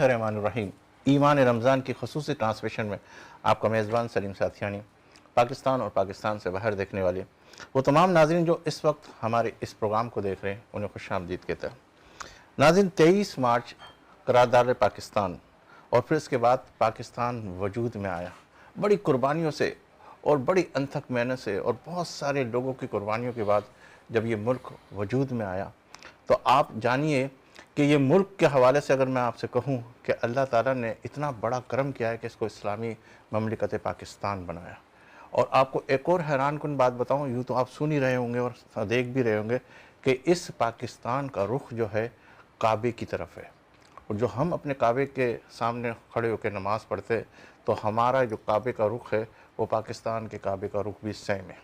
الرحمن الرحیم ایمان رمضان کی خصوصی ٹرانسمیشن میں آپ کا میزبان سلیم ساتھیانی، پاکستان اور پاکستان سے باہر دیکھنے والے وہ تمام ناظرین جو اس وقت ہمارے اس پروگرام کو دیکھ رہے ہیں انہیں خوش آمدید کہتا ہے۔ ناظرین 23 مارچ قرارداد پاکستان اور پھر اس کے بعد پاکستان وجود میں آیا، بڑی قربانیوں سے اور بڑی انتھک محنت سے اور بہت سارے لوگوں کی قربانیوں کے بعد جب یہ ملک وجود میں آیا تو آپ جانیے کہ یہ ملک کے حوالے سے اگر میں آپ سے کہوں کہ اللہ تعالیٰ نے اتنا بڑا کرم کیا ہے کہ اس کو اسلامی مملکت پاکستان بنایا۔ اور آپ کو ایک اور حیران کن بات بتاؤں، یوں تو آپ سن ہی رہے ہوں گے اور دیکھ بھی رہے ہوں گے کہ اس پاکستان کا رخ جو ہے کعبے کی طرف ہے، اور جو ہم اپنے کعبے کے سامنے کھڑے ہو کے نماز پڑھتے تو ہمارا جو کعبے کا رخ ہے وہ پاکستان کے کعبے کا رخ بھی سیم ہے۔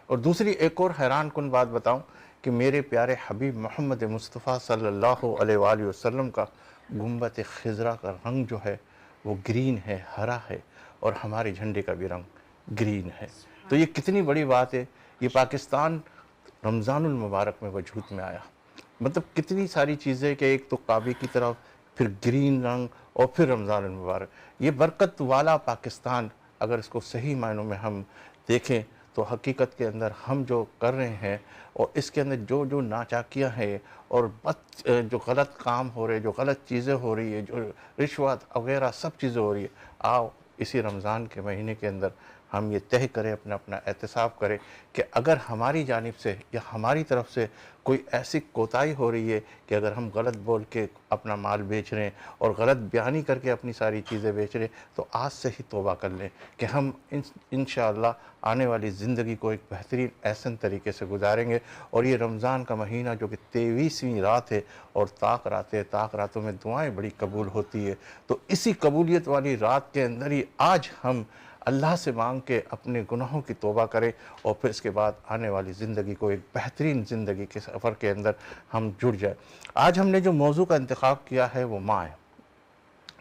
اور دوسری ایک اور حیران کن بات بتاؤں کہ میرے پیارے حبیب محمد مصطفیٰ صلی اللہ علیہ وآلہ وسلم کا گنبد خضرا کا رنگ جو ہے وہ گرین ہے، ہرا ہے، اور ہمارے جھنڈے کا بھی رنگ گرین ہے۔ تو یہ کتنی بڑی بات ہے، یہ پاکستان رمضان المبارک میں وجود میں آیا۔ مطلب کتنی ساری چیزیں کہ ایک تو کعبے کی طرف، پھر گرین رنگ، اور پھر رمضان المبارک۔ یہ برکت والا پاکستان اگر اس کو صحیح معنوں میں ہم دیکھیں تو حقیقت کے اندر ہم جو کر رہے ہیں اور اس کے اندر جو ناچاکیاں ہیں اور جو غلط کام ہو رہے، جو غلط چیزیں ہو رہی ہے، جو رشوت وغیرہ سب چیزیں ہو رہی ہے، آؤ اسی رمضان کے مہینے کے اندر ہم یہ طے کریں، اپنا احتساب کریں کہ اگر ہماری جانب سے یا ہماری طرف سے کوئی ایسی کوتاہی ہو رہی ہے کہ اگر ہم غلط بول کے اپنا مال بیچ رہے ہیں اور غلط بیانی کر کے اپنی ساری چیزیں بیچ رہے ہیں تو آج سے ہی توبہ کر لیں کہ ہم انشاءاللہ آنے والی زندگی کو ایک بہترین احسن طریقے سے گزاریں گے۔ اور یہ رمضان کا مہینہ جو کہ 23ویں رات ہے اور طاق راتوں میں دعائیں بڑی قبول ہوتی ہے، تو اسی قبولیت والی رات کے اندر ہی آج ہم اللہ سے مانگ کے اپنے گناہوں کی توبہ کریں اور پھر اس کے بعد آنے والی زندگی کو ایک بہترین زندگی کے سفر کے اندر ہم جڑ جائیں۔ آج ہم نے جو موضوع کا انتخاب کیا ہے وہ ماں ہے۔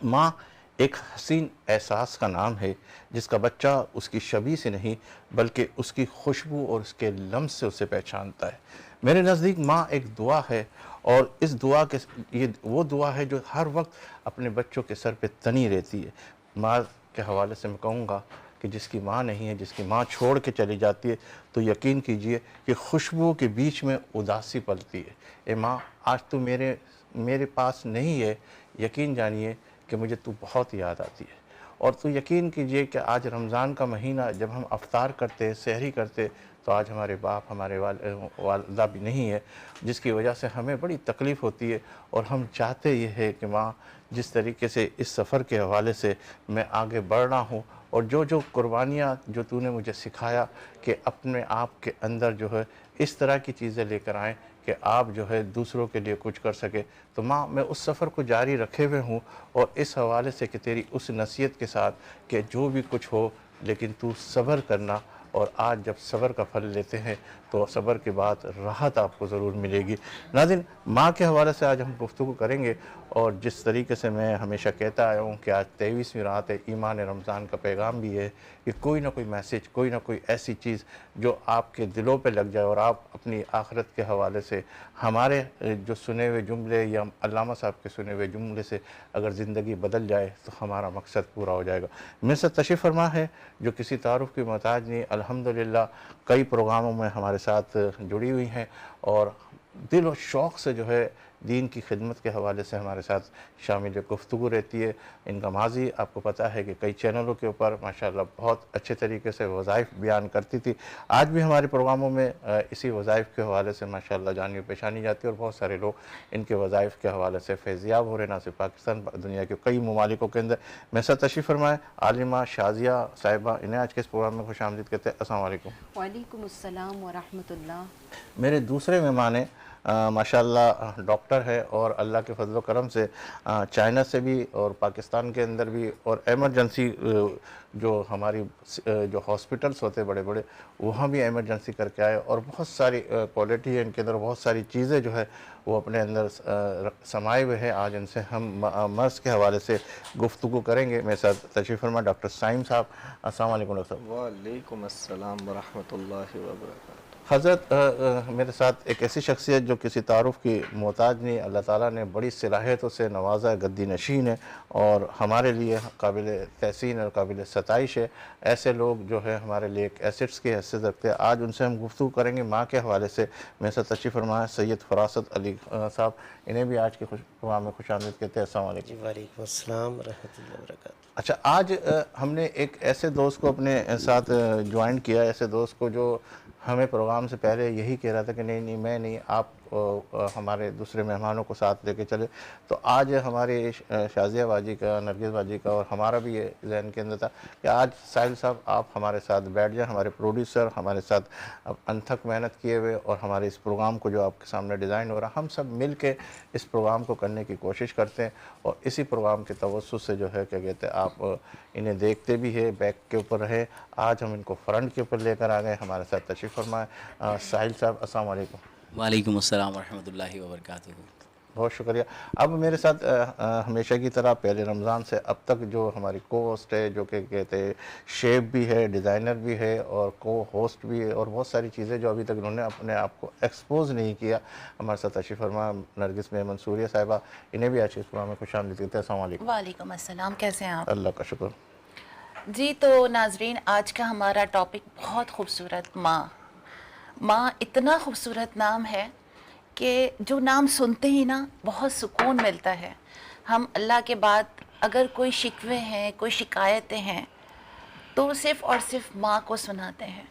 ماں ایک حسین احساس کا نام ہے جس کا بچہ اس کی شبیہ سے نہیں بلکہ اس کی خوشبو اور اس کے لمس سے اسے پہچانتا ہے۔ میرے نزدیک ماں ایک دعا ہے، اور اس دعا کے یہ وہ دعا ہے جو ہر وقت اپنے بچوں کے سر پہ تنی رہتی ہے۔ ماں کے حوالے سے میں کہوں گا کہ جس کی ماں نہیں ہے، جس کی ماں چھوڑ کے چلی جاتی ہے تو یقین کیجئے کہ خوشبو کے بیچ میں اداسی پلتی ہے۔ اے ماں، آج تو میرے پاس نہیں ہے، یقین جانیے کہ مجھے تو بہت یاد آتی ہے۔ اور تو یقین کیجئے کہ آج رمضان کا مہینہ جب ہم افطار کرتے سحری کرتے تو آج ہمارے باپ، ہمارے والدہ بھی نہیں ہے، جس کی وجہ سے ہمیں بڑی تکلیف ہوتی ہے، اور ہم چاہتے یہ ہے کہ ماں جس طریقے سے اس سفر کے حوالے سے میں آگے بڑھ رہا ہوں اور جو قربانیاں جو تو نے مجھے سکھایا کہ اپنے آپ کے اندر جو ہے اس طرح کی چیزیں لے کر آئیں کہ آپ جو ہے دوسروں کے لیے کچھ کر سکے، تو ماں میں اس سفر کو جاری رکھے ہوئے ہوں، اور اس حوالے سے کہ تیری اس نصیحت کے ساتھ کہ جو بھی کچھ ہو لیکن تو صبر کرنا، اور آج جب صبر کا پھل لیتے ہیں تو صبر کے بعد راحت آپ کو ضرور ملے گی۔ ناظرین، ماں کے حوالے سے آج ہم گفتگو کریں گے، اور جس طریقے سے میں ہمیشہ کہتا آیا ہوں کہ آج 23ویں رات ہے، ایمان رمضان کا پیغام بھی ہے کہ کوئی نہ کوئی میسیج، کوئی نہ کوئی ایسی چیز جو آپ کے دلوں پہ لگ جائے اور آپ اپنی آخرت کے حوالے سے ہمارے جو سنے ہوئے جملے یا علامہ صاحب کے سنے ہوئے جملے سے اگر زندگی بدل جائے تو ہمارا مقصد پورا ہو جائے گا۔ میرے ساتھ تشریف فرما ہے جو کسی تعارف کی محتاج نہیں، الحمدللہ کئی پروگراموں میں ہمارے ساتھ جڑی ہوئی ہیں اور دل و شوق سے جو ہے دین کی خدمت کے حوالے سے ہمارے ساتھ شامل گفتگو رہتی ہے۔ ان کا ماضی آپ کو پتہ ہے کہ کئی چینلوں کے اوپر ماشاءاللہ بہت اچھے طریقے سے وظائف بیان کرتی تھی، آج بھی ہمارے پروگراموں میں اسی وظائف کے حوالے سے ماشاءاللہ جانی و پیشانی جاتی ہے، اور بہت سارے لوگ ان کے وظائف کے حوالے سے فیضیاب ہو رہے، نہ صرف پاکستان، دنیا کے کئی ممالکوں کے اندر۔ میرے ساتھ تشریف فرمائے عالمہ شازیہ صاحبہ، انہیں آج کے اس پروگرام میں خوش آمدید کہتے ہیں۔ السلام علیکم۔ وعلیکم السلام ورحمۃ اللہ۔ میرے دوسرے مہمان ہیں ماشاءاللہ ڈاکٹر ہے، اور اللہ کے فضل و کرم سے چائنا سے بھی اور پاکستان کے اندر بھی، اور ایمرجنسی جو ہماری جو ہاسپٹلس ہوتے بڑے بڑے وہاں بھی ایمرجنسی کر کے آئے، اور بہت ساری کوالٹی ہے ان کے اندر، بہت ساری چیزیں جو ہے وہ اپنے اندر سمائے ہوئے ہیں۔ آج ان سے ہم مرض کے حوالے سے گفتگو کریں گے۔ میرے ساتھ تشریف فرما ڈاکٹر سائم صاحب۔ السلام علیکم ڈاکٹر صاحب۔ وعلیکم السلام ورحمۃ اللہ وبرکاتہ۔ حضرت میرے ساتھ ایک ایسی شخصیت جو کسی تعارف کی محتاج نہیں، اللہ تعالیٰ نے بڑی صلاحیتوں سے نوازا ہے، گدی نشین ہے اور ہمارے لیے قابل تحسین اور قابل ستائش ہے۔ ایسے لوگ جو ہے ہمارے لیے ایک ایسٹس کی حیثیت رکھتے ہیں۔ آج ان سے ہم گفتگو کریں گے ماں کے حوالے سے۔ میرے ساتھ تشریف فرما سید فراست علی صاحب، انہیں بھی آج کے پروگرام میں خوش آمدید کہتے ہیں۔ السلام علیکم۔ جی وعلیکم السلام ورحمۃ اللہ وبرکاتہ۔ اچھا، آج ہم نے ایک ایسے دوست کو اپنے ساتھ جوائن کیا، ایسے دوست کو جو ہمیں پروگرام سے پہلے یہی کہہ رہا تھا کہ نہیں میں نہیں، آپ ہمارے دوسرے مہمانوں کو ساتھ لے کے چلے۔ تو آج ہمارے شازیہ باجی کا، نرگس باجی کا اور ہمارا بھی یہ ذہن کے اندر تھا کہ آج ساحل صاحب آپ ہمارے ساتھ بیٹھ جائیں، ہمارے پروڈیوسر ہمارے ساتھ انتھک محنت کیے ہوئے اور ہمارے اس پروگرام کو جو آپ کے سامنے ڈیزائن ہو رہا، ہم سب مل کے اس پروگرام کو کرنے کی کوشش کرتے ہیں اور اسی پروگرام کے توسط سے جو ہے کیا کہتے ہیں آپ انہیں دیکھتے بھی ہے، بیک کے اوپر رہے۔ آج ہم ان کو فرنٹ کے اوپر لے کر آ گئے۔ ہمارے ساتھ تشریف فرمائے ساحل صاحب، السلام علیکم۔ وعلیکم السلام ورحمۃ اللہ وبرکاتہ۔ بہت شکریہ۔ اب میرے ساتھ ہمیشہ کی طرح پہلے رمضان سے اب تک جو ہماری کو ہوسٹ ہے، جو کہ کہتے ہیں شیف بھی ہے، ڈیزائنر بھی ہے اور کو ہوسٹ بھی ہے اور بہت ساری چیزیں جو ابھی تک انہوں نے اپنے آپ کو ایکسپوز نہیں کیا، ہمارے ساتھ تشریف فرما نرگس میں منصوریہ صاحبہ، انہیں بھی آج اس پروگرام میں خوش آمدید کہتے ہیں۔ السلام علیکم۔ وعلیکم السلام، کیسے ہیں آپ؟ اللہ کا شکر۔ جی تو ناظرین، آج کا ہمارا ٹاپک بہت خوبصورت، ماں۔ ماں اتنا خوبصورت نام ہے کہ جو نام سنتے ہی نا بہت سکون ملتا ہے۔ ہم اللہ کے بعد اگر کوئی شکوے ہیں، کوئی شکایتیں ہیں تو صرف اور صرف ماں کو سناتے ہیں۔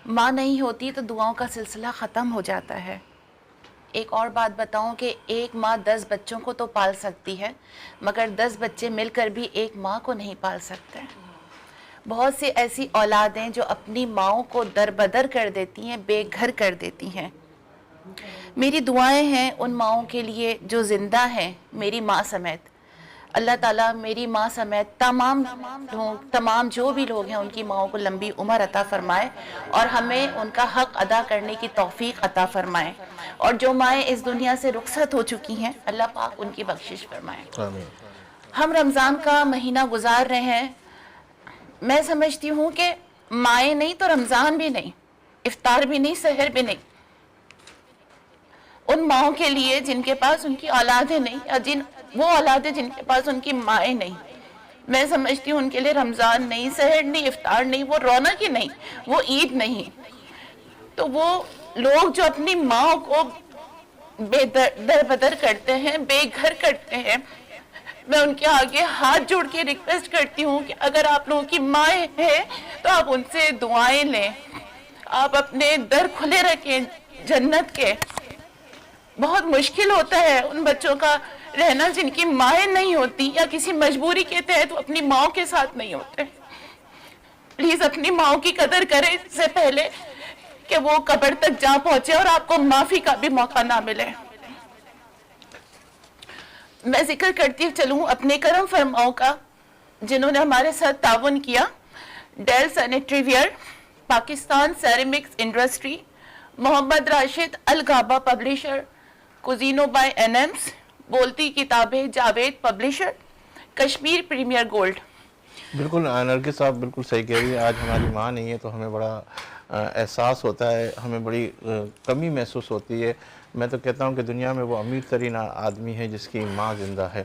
ماں نہیں ہوتی تو دعاؤں کا سلسلہ ختم ہو جاتا ہے۔ ایک اور بات بتاؤں کہ ایک ماں 10 بچوں کو تو پال سکتی ہے، مگر 10 بچے مل کر بھی ایک ماں کو نہیں پال سکتے۔ بہت سی ایسی اولادیں جو اپنی ماؤں کو دربدر کر دیتی ہیں، بے گھر کر دیتی ہیں۔ میری دعائیں ہیں ان ماؤں کے لیے جو زندہ ہیں، میری ماں سمیت۔ اللہ تعالیٰ میری ماں سمیت تمام جو بھی لوگ ہیں ان کی ماؤں کو لمبی عمر عطا فرمائے اور ہمیں ان کا حق ادا کرنے کی توفیق عطا فرمائے، اور جو مائیں اس دنیا سے رخصت ہو چکی ہیں اللہ پاک ان کی بخشش فرمائے۔ آمین۔ ہم رمضان کا مہینہ گزار رہے ہیں۔ میں سمجھتی ہوں کہ مائیں نہیں تو رمضان بھی نہیں، افطار بھی نہیں، سحر بھی نہیں۔ ان ماؤں کے لیے جن کے پاس ان کی اولادیں نہیں، یا وہ اولادیں جن کے پاس ان کی مائیں نہیں، میں سمجھتی ہوں ان کے لیے رمضان نہیں، سحر نہیں، افطار نہیں، وہ رونق ہی نہیں، وہ عید نہیں۔ تو وہ لوگ جو اپنی ماں کو دربدر کرتے ہیں، بے گھر کرتے ہیں، میں ان کے آگے ہاتھ جوڑ کے ریکویسٹ کرتی ہوں کہ اگر آپ لوگوں کی مائیں ہیں تو آپ ان سے دعائیں لیں، آپ اپنے در کھلے رکھیں جنت کے۔ بہت مشکل ہوتا ہے ان بچوں کا رہنا جن کی مائیں نہیں ہوتی یا کسی مجبوری کے تحت وہ اپنی ماؤں کے ساتھ نہیں ہوتے۔ پلیز اپنی ماؤں کی قدر کریں اس سے پہلے کہ وہ قبر تک جا پہنچے اور آپ کو معافی کا بھی موقع نہ ملے۔ میں ذکر کرتی چلوں اپنے کرم فرماؤں کا جنہوں نے ہمارے ساتھ تعاون کیا۔ ڈیل sanitary ware, Pakistan ceramics industry, Muhammad Rashid Alghaba publisher, کوزینو بائی این ایمس، بولتی کتابیں Javed publisher, Kashmir premier gold. بالکل نرگس صاحب بالکل صحیح کہہ رہی ہے۔ آج ہماری ماں نہیں ہے تو ہمیں بڑا احساس ہوتا ہے، ہمیں بڑی کمی محسوس ہوتی ہے۔ میں تو کہتا ہوں کہ دنیا میں وہ امیر ترین آدمی ہے جس کی ماں زندہ ہے،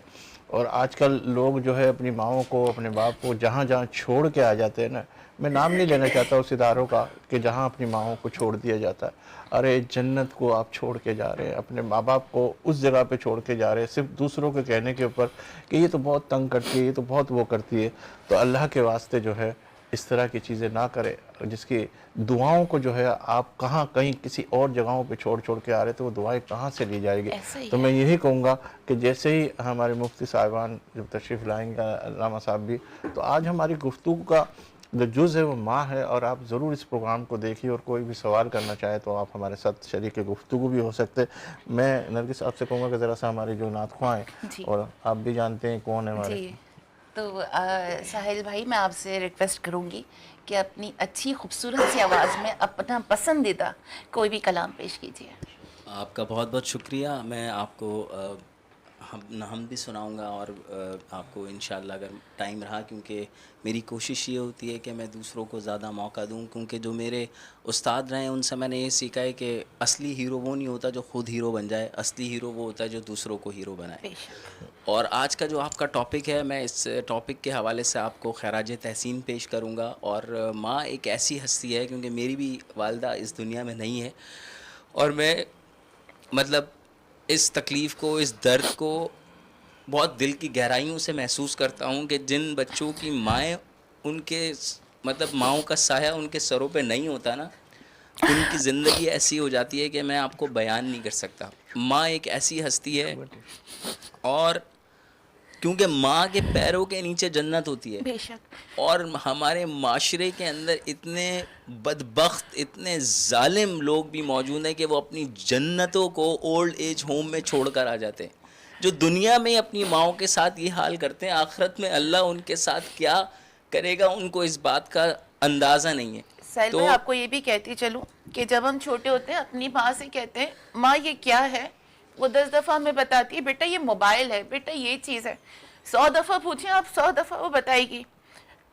اور آج کل لوگ جو ہے اپنی ماؤں کو، اپنے باپ کو جہاں جہاں چھوڑ کے آ جاتے ہیں نا، میں نام نہیں لینا چاہتا اس اداروں کا کہ جہاں اپنی ماؤں کو چھوڑ دیا جاتا ہے۔ ارے جنت کو آپ چھوڑ کے جا رہے ہیں، اپنے ماں باپ کو اس جگہ پہ چھوڑ کے جا رہے ہیں صرف دوسروں کے کہنے کے اوپر کہ یہ تو بہت تنگ کرتی ہے، یہ تو بہت وہ کرتی ہے۔ تو اللہ کے واسطے جو ہے اس طرح کی چیزیں نہ کرے، جس کی دعاؤں کو جو ہے آپ کہاں کہیں کسی اور جگہوں پہ چھوڑ کے آ رہے تو وہ دعائیں کہاں سے لی جائے گی۔ تو میں یہی کہوں گا کہ جیسے ہی ہمارے مفتی صاحبان جب تشریف لائیں گے، علامہ صاحب بھی، تو آج ہماری گفتگو کا جو جز ہے وہ ماں ہے، اور آپ ضرور اس پروگرام کو دیکھیے، اور کوئی بھی سوال کرنا چاہے تو آپ ہمارے ساتھ شریک گفتگو بھی ہو سکتے۔ میں نرگس آپ سے کہوں گا کہ ذرا سا ہمارے جو نعت خواں ہیں، اور آپ بھی جانتے ہیں کون ہے ہمارے۔ جی تو ساحل بھائی، میں آپ سے ریکویسٹ کروں گی کہ اپنی اچھی خوبصورت سی آواز میں اپنا پسندیدہ کوئی بھی کلام پیش کیجیے۔ آپ کا بہت بہت شکریہ۔ میں آپ کو ہم بھی سناؤں گا اور آپ کو انشاءاللہ اگر ٹائم رہا، کیونکہ میری کوشش یہ ہوتی ہے کہ میں دوسروں کو زیادہ موقع دوں، کیونکہ جو میرے استاد رہے ہیں ان سے میں نے یہ سیکھا ہے کہ اصلی ہیرو وہ نہیں ہوتا جو خود ہیرو بن جائے، اصلی ہیرو وہ ہوتا ہے جو دوسروں کو ہیرو بنائے۔ بے شک۔ اور آج کا جو آپ کا ٹاپک ہے، میں اس ٹاپک کے حوالے سے آپ کو خراج تحسین پیش کروں گا۔ اور ماں ایک ایسی ہستی ہے، کیونکہ میری بھی والدہ اس دنیا میں نہیں ہے، اور میں مطلب اس تکلیف کو، اس درد کو بہت دل کی گہرائیوں سے محسوس کرتا ہوں کہ جن بچوں کی مائیں، ان کے مطلب ماؤں کا سایہ ان کے سروں پہ نہیں ہوتا نا، ان کی زندگی ایسی ہو جاتی ہے کہ میں آپ کو بیان نہیں کر سکتا۔ ماں ایک ایسی ہستی ہے، اور کیونکہ ماں کے پیروں کے نیچے جنت ہوتی ہے، بے شک۔ اور ہمارے معاشرے کے اندر اتنے بدبخت، اتنے ظالم لوگ بھی موجود ہیں کہ وہ اپنی جنتوں کو اولڈ ایج ہوم میں چھوڑ کر آ جاتے ہیں۔ جو دنیا میں اپنی ماؤں کے ساتھ یہ حال کرتے ہیں، آخرت میں اللہ ان کے ساتھ کیا کرے گا ان کو اس بات کا اندازہ نہیں ہے۔ ساحل بھائی، آپ کو یہ بھی کہتی چلوں کہ جب ہم چھوٹے ہوتے ہیں اپنی ماں سے کہتے ہیں ماں یہ کیا ہے، وہ 10 دفعہ ہمیں بتاتی ہے بیٹا یہ موبائل ہے، بیٹا یہ چیز ہے۔ 100 دفعہ پوچھیں آپ، 100 دفعہ وہ بتائے گی،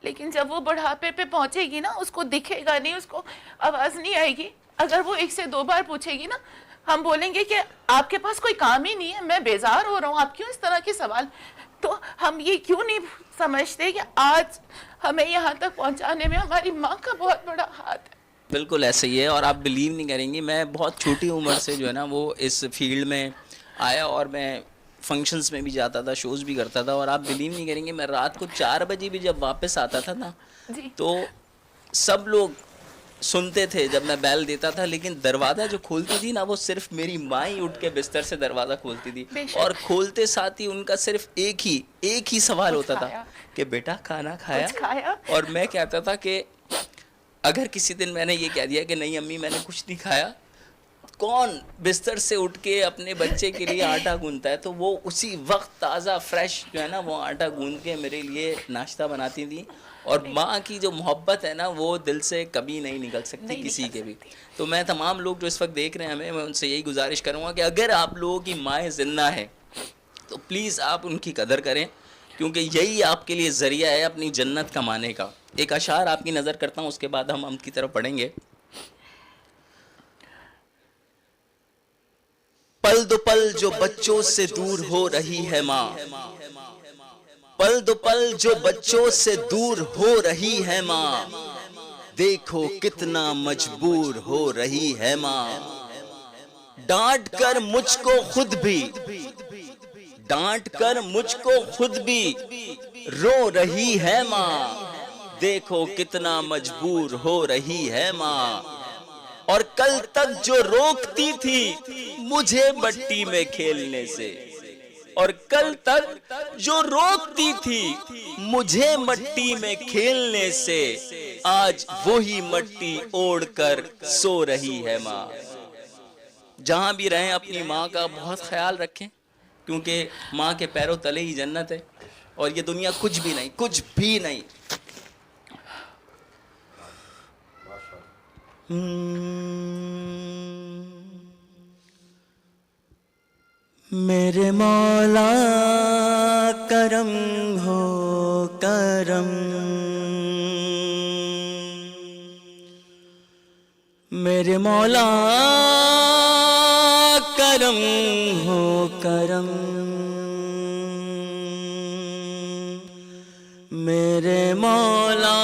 لیکن جب وہ بڑھاپے پہ پہنچے گی نا، اس کو دکھے گا نہیں، اس کو آواز نہیں آئے گی۔ اگر وہ 1 سے 2 بار پوچھے گی نا، ہم بولیں گے کہ آپ کے پاس کوئی کام ہی نہیں ہے، میں بیزار ہو رہا ہوں، آپ کیوں اس طرح کے سوال۔ تو ہم یہ کیوں نہیں سمجھتے کہ آج ہمیں یہاں تک پہنچانے میں ہماری ماں کا بہت بڑا ہاتھ ہے۔ بالکل ایسے ہی ہے، اور آپ بلیو نہیں کریں گی، میں بہت چھوٹی عمر سے جو ہے نا وہ اس فیلڈ میں آیا، اور میں فنکشنز میں بھی جاتا تھا، شوز بھی کرتا تھا، اور آپ بلیو نہیں کریں گے، میں رات کو 4 بجے بھی جب واپس آتا تھا نا، جی تو سب لوگ سنتے تھے جب میں بیل دیتا تھا، لیکن دروازہ جو کھولتی تھی نا، وہ صرف میری ماں ہی اٹھ کے بستر سے دروازہ کھولتی تھی، بے شک۔ اور کھولتے ساتھ ہی ان کا صرف ایک ہی سوال کچھ ہوتا تھا کھایا؟ کہ بیٹا کھانا کھایا؟ کچھ کھایا؟ اور میں کہتا تھا کہ اگر کسی دن میں نے یہ کہہ دیا کہ نہیں امی میں نے کچھ نہیں کھایا، کون بستر سے اٹھ کے اپنے بچے کے لیے آٹا گوندتا ہے؟ تو وہ اسی وقت تازہ فریش جو ہے نا وہ آٹا گوند کے میرے لیے ناشتہ بناتی تھیں، اور ماں کی جو محبت ہے نا وہ دل سے کبھی نہیں نکل سکتی نہیں کسی نکل کے بھی۔ سکتی۔ تو میں تمام لوگ جو اس وقت دیکھ رہے ہیں ہمیں، میں ان سے یہی گزارش کروں گا کہ اگر آپ لوگوں کی مائیں زندہ ہیں تو پلیز آپ ان کی قدر کریں، کیونکہ یہی آپ کے لیے ذریعہ ہے اپنی جنت کمانے کا۔ ایک اشعار آپ کی نظر کرتا ہوں، اس کے بعد ہم کی طرف پڑھیں گے۔ پل دو پل جو بچوں سے دور ہو رہی ہے ماں، پل دو پل جو بچوں سے دور ہو رہی ہے ماں، دیکھو کتنا مجبور ہو رہی ہے ماں، ڈانٹ کر مجھ کو خود بھی، ڈانٹ کر مجھ کو خود بھی رو رہی ہے ماں، دیکھو کتنا مجبور ہو رہی ہے ماں، اور کل تک جو روکتی تھی مجھے مٹی میں کھیلنے سے، اور کل تک جو روکتی تھی مجھے مٹی میں کھیلنے سے، آج وہی مٹی اوڑھ کر سو رہی ہے ماں۔ جہاں بھی رہیں اپنی ماں کا بہت خیال رکھیں، کیونکہ ماں کے پیروں تلے ہی جنت ہے، اور یہ دنیا کچھ بھی نہیں، کچھ بھی نہیں۔ میرے مولا کرم ہو کرم، میرے مولا کرم ہو کرم، میرے مولا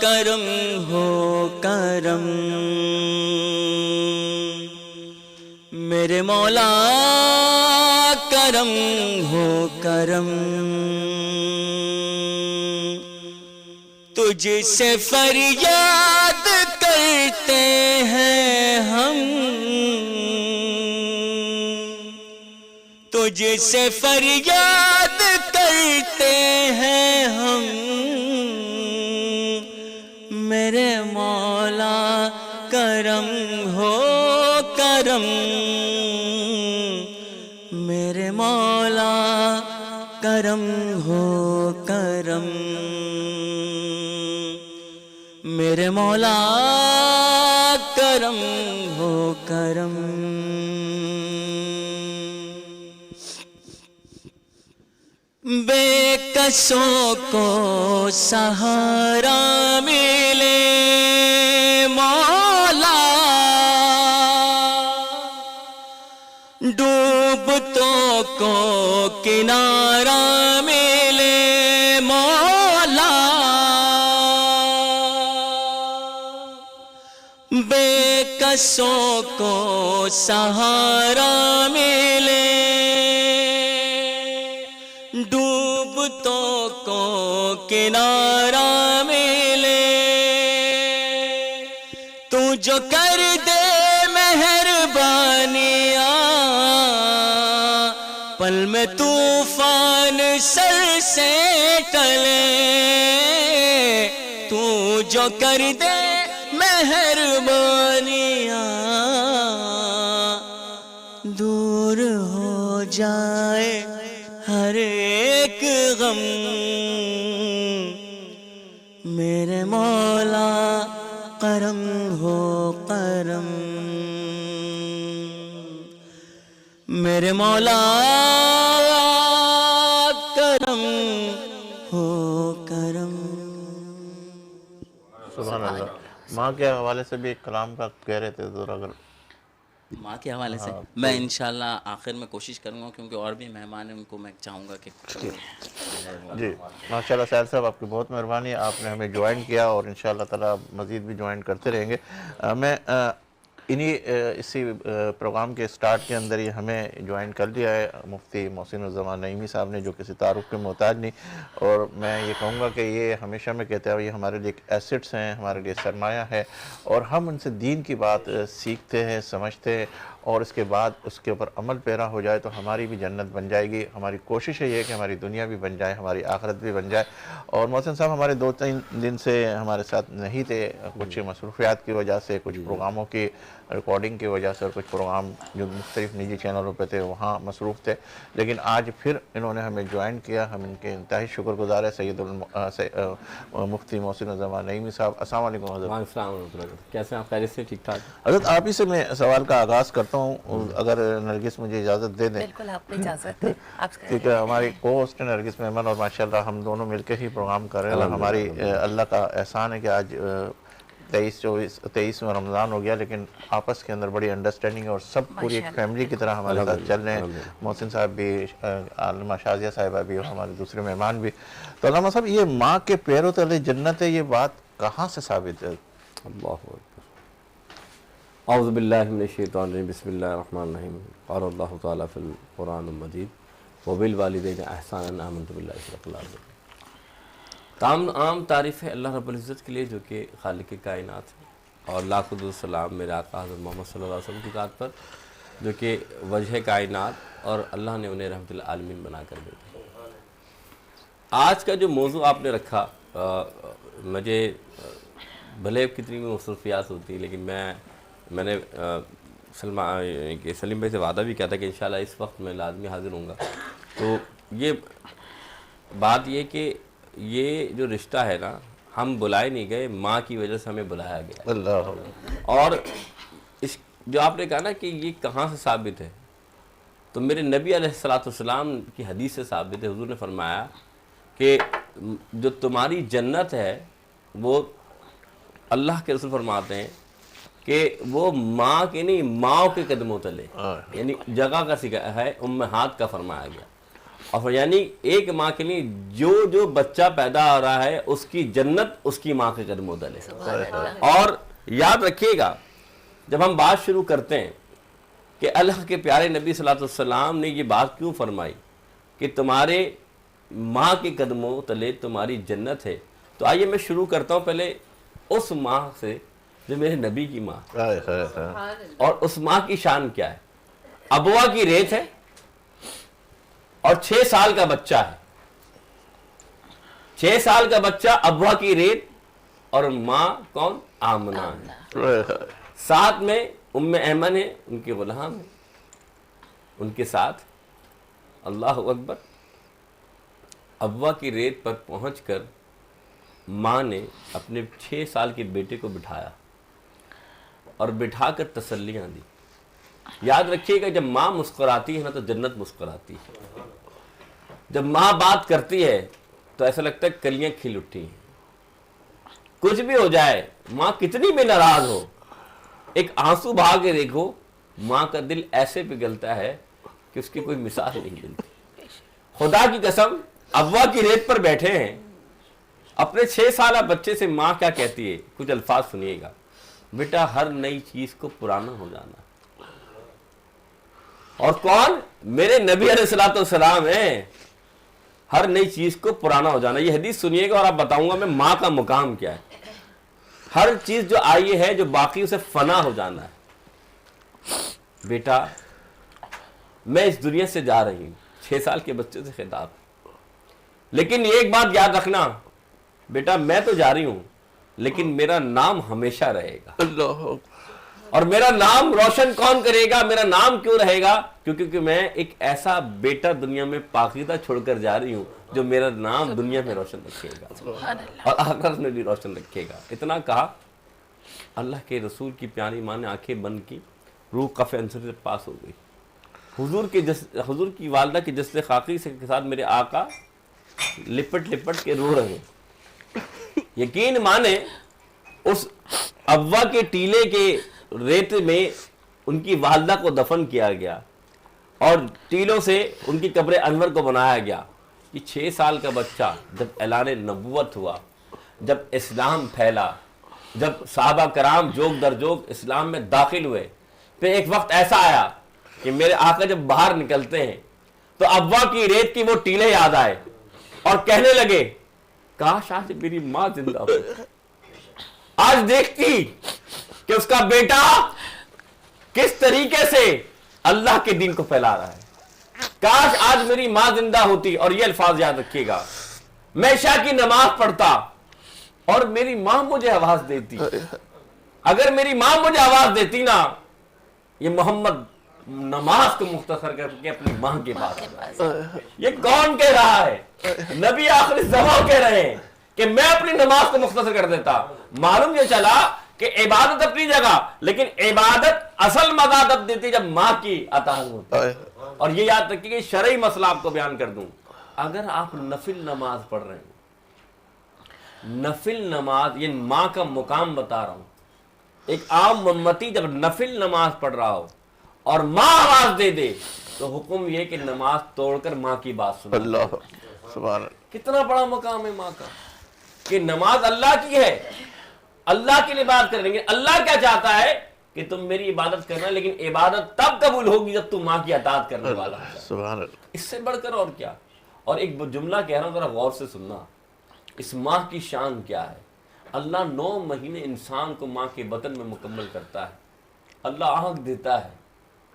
کرم ہو کرم، میرے مولا کرم ہو کرم، تجھ سے فریاد کرتے ہیں ہم، تجھ سے فریاد کرتے ہیں ہم، میرے مولا کرم ہو کرم، میرے مولا کرم ہو کرم، میرے مولا کرم ہو کرم۔ کسوں کو سہارا ملے مولا، ڈوبتوں کو کنارہ ملے مولا، بے کسوں کو سہارا ملے، ڈوبتوں کو کنارہ ملے، تو جو کر دے مہربانیاں، پل میں طوفان سر سے ٹلے، تو جو کر دے مہربانیاں، دور ہو جائے ہر ایک غم، میرے مولا کرم ہو کرم، میرے مولا کرم ہو کرم۔ سبحان اللہ۔ ماں کے حوالے سے بھی ایک کلام کا کہہ رہے تھے ذرا، اگر ماں کے حوالے سے میں انشاءاللہ آخر میں کوشش کروں گا، کیونکہ اور بھی مہمان ہیں، ان کو میں چاہوں گا کہ جی ماشاءاللہ ساحل صاحب آپ کی بہت مہربانی، آپ نے ہمیں جوائن کیا اور انشاءاللہ تعالیٰ مزید بھی جوائن کرتے رہیں گے۔ میں اسی پروگرام کے سٹارٹ کے اندر ہی ہمیں جوائن کر لیا ہے مفتی محسن الزمان نعیمی صاحب نے، جو کسی تعارف کے محتاج نہیں، اور میں یہ کہوں گا کہ یہ ہمیشہ میں کہتا ہوں یہ ہمارے لیے ایک ایسٹس ہیں، ہمارے لیے سرمایہ ہے، اور ہم ان سے دین کی بات سیکھتے ہیں، سمجھتے ہیں، اور اس کے بعد اس کے اوپر عمل پیرا ہو جائے تو ہماری بھی جنت بن جائے گی۔ ہماری کوشش ہے یہ کہ ہماری دنیا بھی بن جائے، ہماری آخرت بھی بن جائے۔ اور محسن صاحب ہمارے 2-3 دن سے ہمارے ساتھ نہیں تھے، کچھ مصروفیات کی وجہ سے، کچھ پروگراموں کی ریکارڈنگ کی وجہ سے، اور کچھ پروگرام جو مختلف نجی چینلوں پہ تھے وہاں مصروف تھے، لیکن آج پھر انہوں نے ہمیں جوائن کیا، ہم ان کے انتہائی شکر گزار ہیں۔ مفتی محسن الزمان نعیمی صاحب، السلام علیکم حضرت۔ السلام علیکم، کیسے ہیں آپ؟ خیریت سے؟ ٹھیک ٹھاک حضرت آپ ہی سے میں سوال کا آغاز کرتا ہوں، اگر نرگس مجھے اجازت دے دیں۔ بالکل آپ کو اجازت ہے، آپ سے ٹھیک ہے، ہماری کو ہوسٹ نرگس مہمان، اور ماشاءاللہ ہم دونوں مل کے ہی پروگرام کر رہے ہیں، اور ہماری اللہ کا احسان ہے کہ آج 23 رمضان ہو گیا، لیکن آپس کے اندر بڑی انڈرسٹینڈنگ ہے، اور سب پوری ایک فیملی کی طرح ہمارے ساتھ چل رہے ہیں۔ محسن صاحب بھی، عالمہ شازیہ صاحبہ بھی، اور ہمارے دوسرے مہمان بھی۔ تو علامہ صاحب، یہ ماں کے پیروں تلے جنت ہے، یہ بات کہاں سے ثابت ہے؟ اللہ اکبر۔ اعوذ باللہ من الشیطان الرجیم، بسم اللہ الرحمن الرحیم۔ قال اللہ تعالیٰ فی القرآن المجید وبالوالدین احسانا آمنت باللہ صدق اللہ العظیم۔ تمام عام تعریف ہے اللہ رب العزت کے لیے، جو کہ خالق کائنات ہے، اور لاکھ درود سلام میرے آقا حضرت محمد صلی اللہ علیہ وسلم کی ذات پر، جو کہ وجہ کائنات، اور اللہ نے انہیں رحمت للعالمین بنا کر بھیجا۔ آج کا جو موضوع آپ نے رکھا، مجھے بھلے کتنی بھی مصروفیات ہوتی، لیکن میں نے سلیم بھائی سے وعدہ بھی کیا تھا کہ انشاءاللہ اس وقت میں لازمی حاضر ہوں گا۔ تو یہ بات یہ کہ یہ جو رشتہ ہے نا، ہم بلائے نہیں گئے، ماں کی وجہ سے ہمیں بلایا گیا۔ اللہ، اور اس جو آپ نے کہا نا کہ یہ کہاں سے ثابت ہے، تو میرے نبی علیہ السلام کی حدیث سے ثابت ہے۔ حضور نے فرمایا کہ جو تمہاری جنت ہے وہ اللہ کے رسول فرماتے ہیں کہ وہ ماں کے نہیں، ماؤں کے قدموں تلے، یعنی جگہ کا سکھا ہے، امہات کا فرمایا گیا۔ اور یعنی ایک ماں کے لیے جو بچہ پیدا ہو رہا ہے اس کی جنت اس کی ماں کے قدموں تلے۔ اور یاد رکھیے گا، جب ہم بات شروع کرتے ہیں کہ اللہ کے پیارے نبی صلی اللہ علیہ وسلم نے یہ بات کیوں فرمائی کہ تمہارے ماں کے قدموں تلے تمہاری جنت ہے، تو آئیے میں شروع کرتا ہوں پہلے اس ماں سے جو میرے نبی کی ماں، اور اس ماں کی شان کیا ہے۔ ابوا کی ریت ہے اور 6 سال کا بچہ ہے، 6 سال کا بچہ، ابوا کی ریت، اور ماں کون؟ آمنہ ہے۔ ساتھ میں ام ایمن ہے، ان کے غلام ہیں، ان کے ساتھ اللہ اکبر۔ ابوا کی ریت پر پہنچ کر ماں نے اپنے 6 سال کے بیٹے کو بٹھایا اور بٹھا کر تسلیاں دی۔ یاد رکھیے گا، جب ماں مسکراتی ہے نا تو جنت مسکراتی ہے۔ جب ماں بات کرتی ہے تو ایسا لگتا ہے کلیاں کھل اٹھی ہیں. کچھ بھی ہو جائے, ماں کتنی بھی ناراض ہو, ایک آنسو بہا کے دیکھو, ماں کا دل ایسے پگھلتا ہے کہ اس کی کوئی مثال نہیں ملتی. خدا کی قسم, ابوا کی ریت پر بیٹھے ہیں, اپنے 6 سالہ بچے سے ماں کیا کہتی ہے, کچھ الفاظ سنیے گا. بیٹا ہر نئی چیز کو پرانا ہو جانا. اور کون؟ میرے نبی علیہ الصلوۃ والسلام ہیں. ہر نئی چیز کو پرانا ہو جانا. یہ حدیث سنیے گا اور آپ بتاؤں گا میں ماں کا مقام کیا ہے. ہر چیز جو آئی ہے جو باقی اسے فنا ہو جانا ہے. بیٹا میں اس دنیا سے جا رہی ہوں, 6 سال کے بچے سے خطاب, لیکن ایک بات یاد رکھنا بیٹا, میں تو جا رہی ہوں لیکن میرا نام ہمیشہ رہے گا. اللہ. اور میرا نام روشن کون کرے گا؟ میرا نام کیوں رہے گا؟ کیونکہ میں ایک ایسا بیٹا دنیا میں پاکیزہ چھوڑ کر جا رہی ہوں جو میرا نام دنیا میں روشن رکھے گا اور آخرت میں بھی روشن رکھے گا. اتنا کہا, اللہ کے رسول کی پیاری ماں نے آنکھیں بند کی, روح کف عنصر سے پاس ہو گئی. حضور کی والدہ کی جسد خاکی کے ساتھ میرے آقا لپٹ لپٹ کے رو رہے ہیں. یقین مانے اس ابوا کے ٹیلے کے ریت میں ان کی والدہ کو دفن کیا گیا اور ٹیلوں سے ان کی قبر انور کو بنایا گیا. یہ 6 سال کا بچہ جب اعلان نبوت ہوا, جب اسلام پھیلا, جب صحابہ کرام جوگ در جوگ اسلام میں داخل ہوئے, پھر ایک وقت ایسا آیا کہ میرے آقا جب باہر نکلتے ہیں تو ابوا کی ریت کی وہ ٹیلے یاد آئے اور کہنے لگے کاش آج میری ماں زندہ ہو, آج دیکھتی کہ اس کا بیٹا کس طریقے سے اللہ کے دین کو پھیلا رہا ہے. کاش آج میری ماں زندہ ہوتی. اور یہ الفاظ یاد رکھیے گا, میں عشاء کی نماز پڑھتا اور میری ماں مجھے آواز دیتی. اگر میری ماں مجھے آواز دیتی نا, یہ محمد نماز کو مختصر کر کے اپنی ماں کے پاس. یہ کون کہہ رہا ہے؟ نبی آخری زمان کہہ رہے ہیں کہ میں اپنی نماز کو مختصر کر دیتا. معلوم یہ چلا کہ عبادت اپنی جگہ, لیکن عبادت اصل مزہ تب دیتی جب ماں کی اطاعت ہوتی. اور یہ یاد رکھیے کہ شرعی مسئلہ آپ کو بیان کر دوں. اگر آپ نفل نماز پڑھ رہے ہیں, نفل نماز, یہ ماں کا مقام بتا رہا ہوں. ایک عام امتی جب نفل نماز پڑھ رہا ہو اور ماں آواز دے دے تو حکم یہ کہ نماز توڑ کر ماں کی بات سنو. اللہ سبحان اللہ. کتنا بڑا مقام ہے ماں کا کہ نماز اللہ کی ہے, اللہ کے لیے بات کریں گے. اللہ کیا چاہتا ہے کہ تم میری عبادت کرنا, لیکن عبادت تب قبول ہوگی جب تم ماں کی اطاعت کرنے والا ہے. سبحان اللہ. اس سے بڑھ کر اور کیا. اور ایک جملہ کہہ رہا ہوں, ذرا غور سے سننا. اس ماں کی شان کیا ہے. اللہ 9 مہینے انسان کو ماں کے بطن میں مکمل کرتا ہے. اللہ آنکھ دیتا ہے,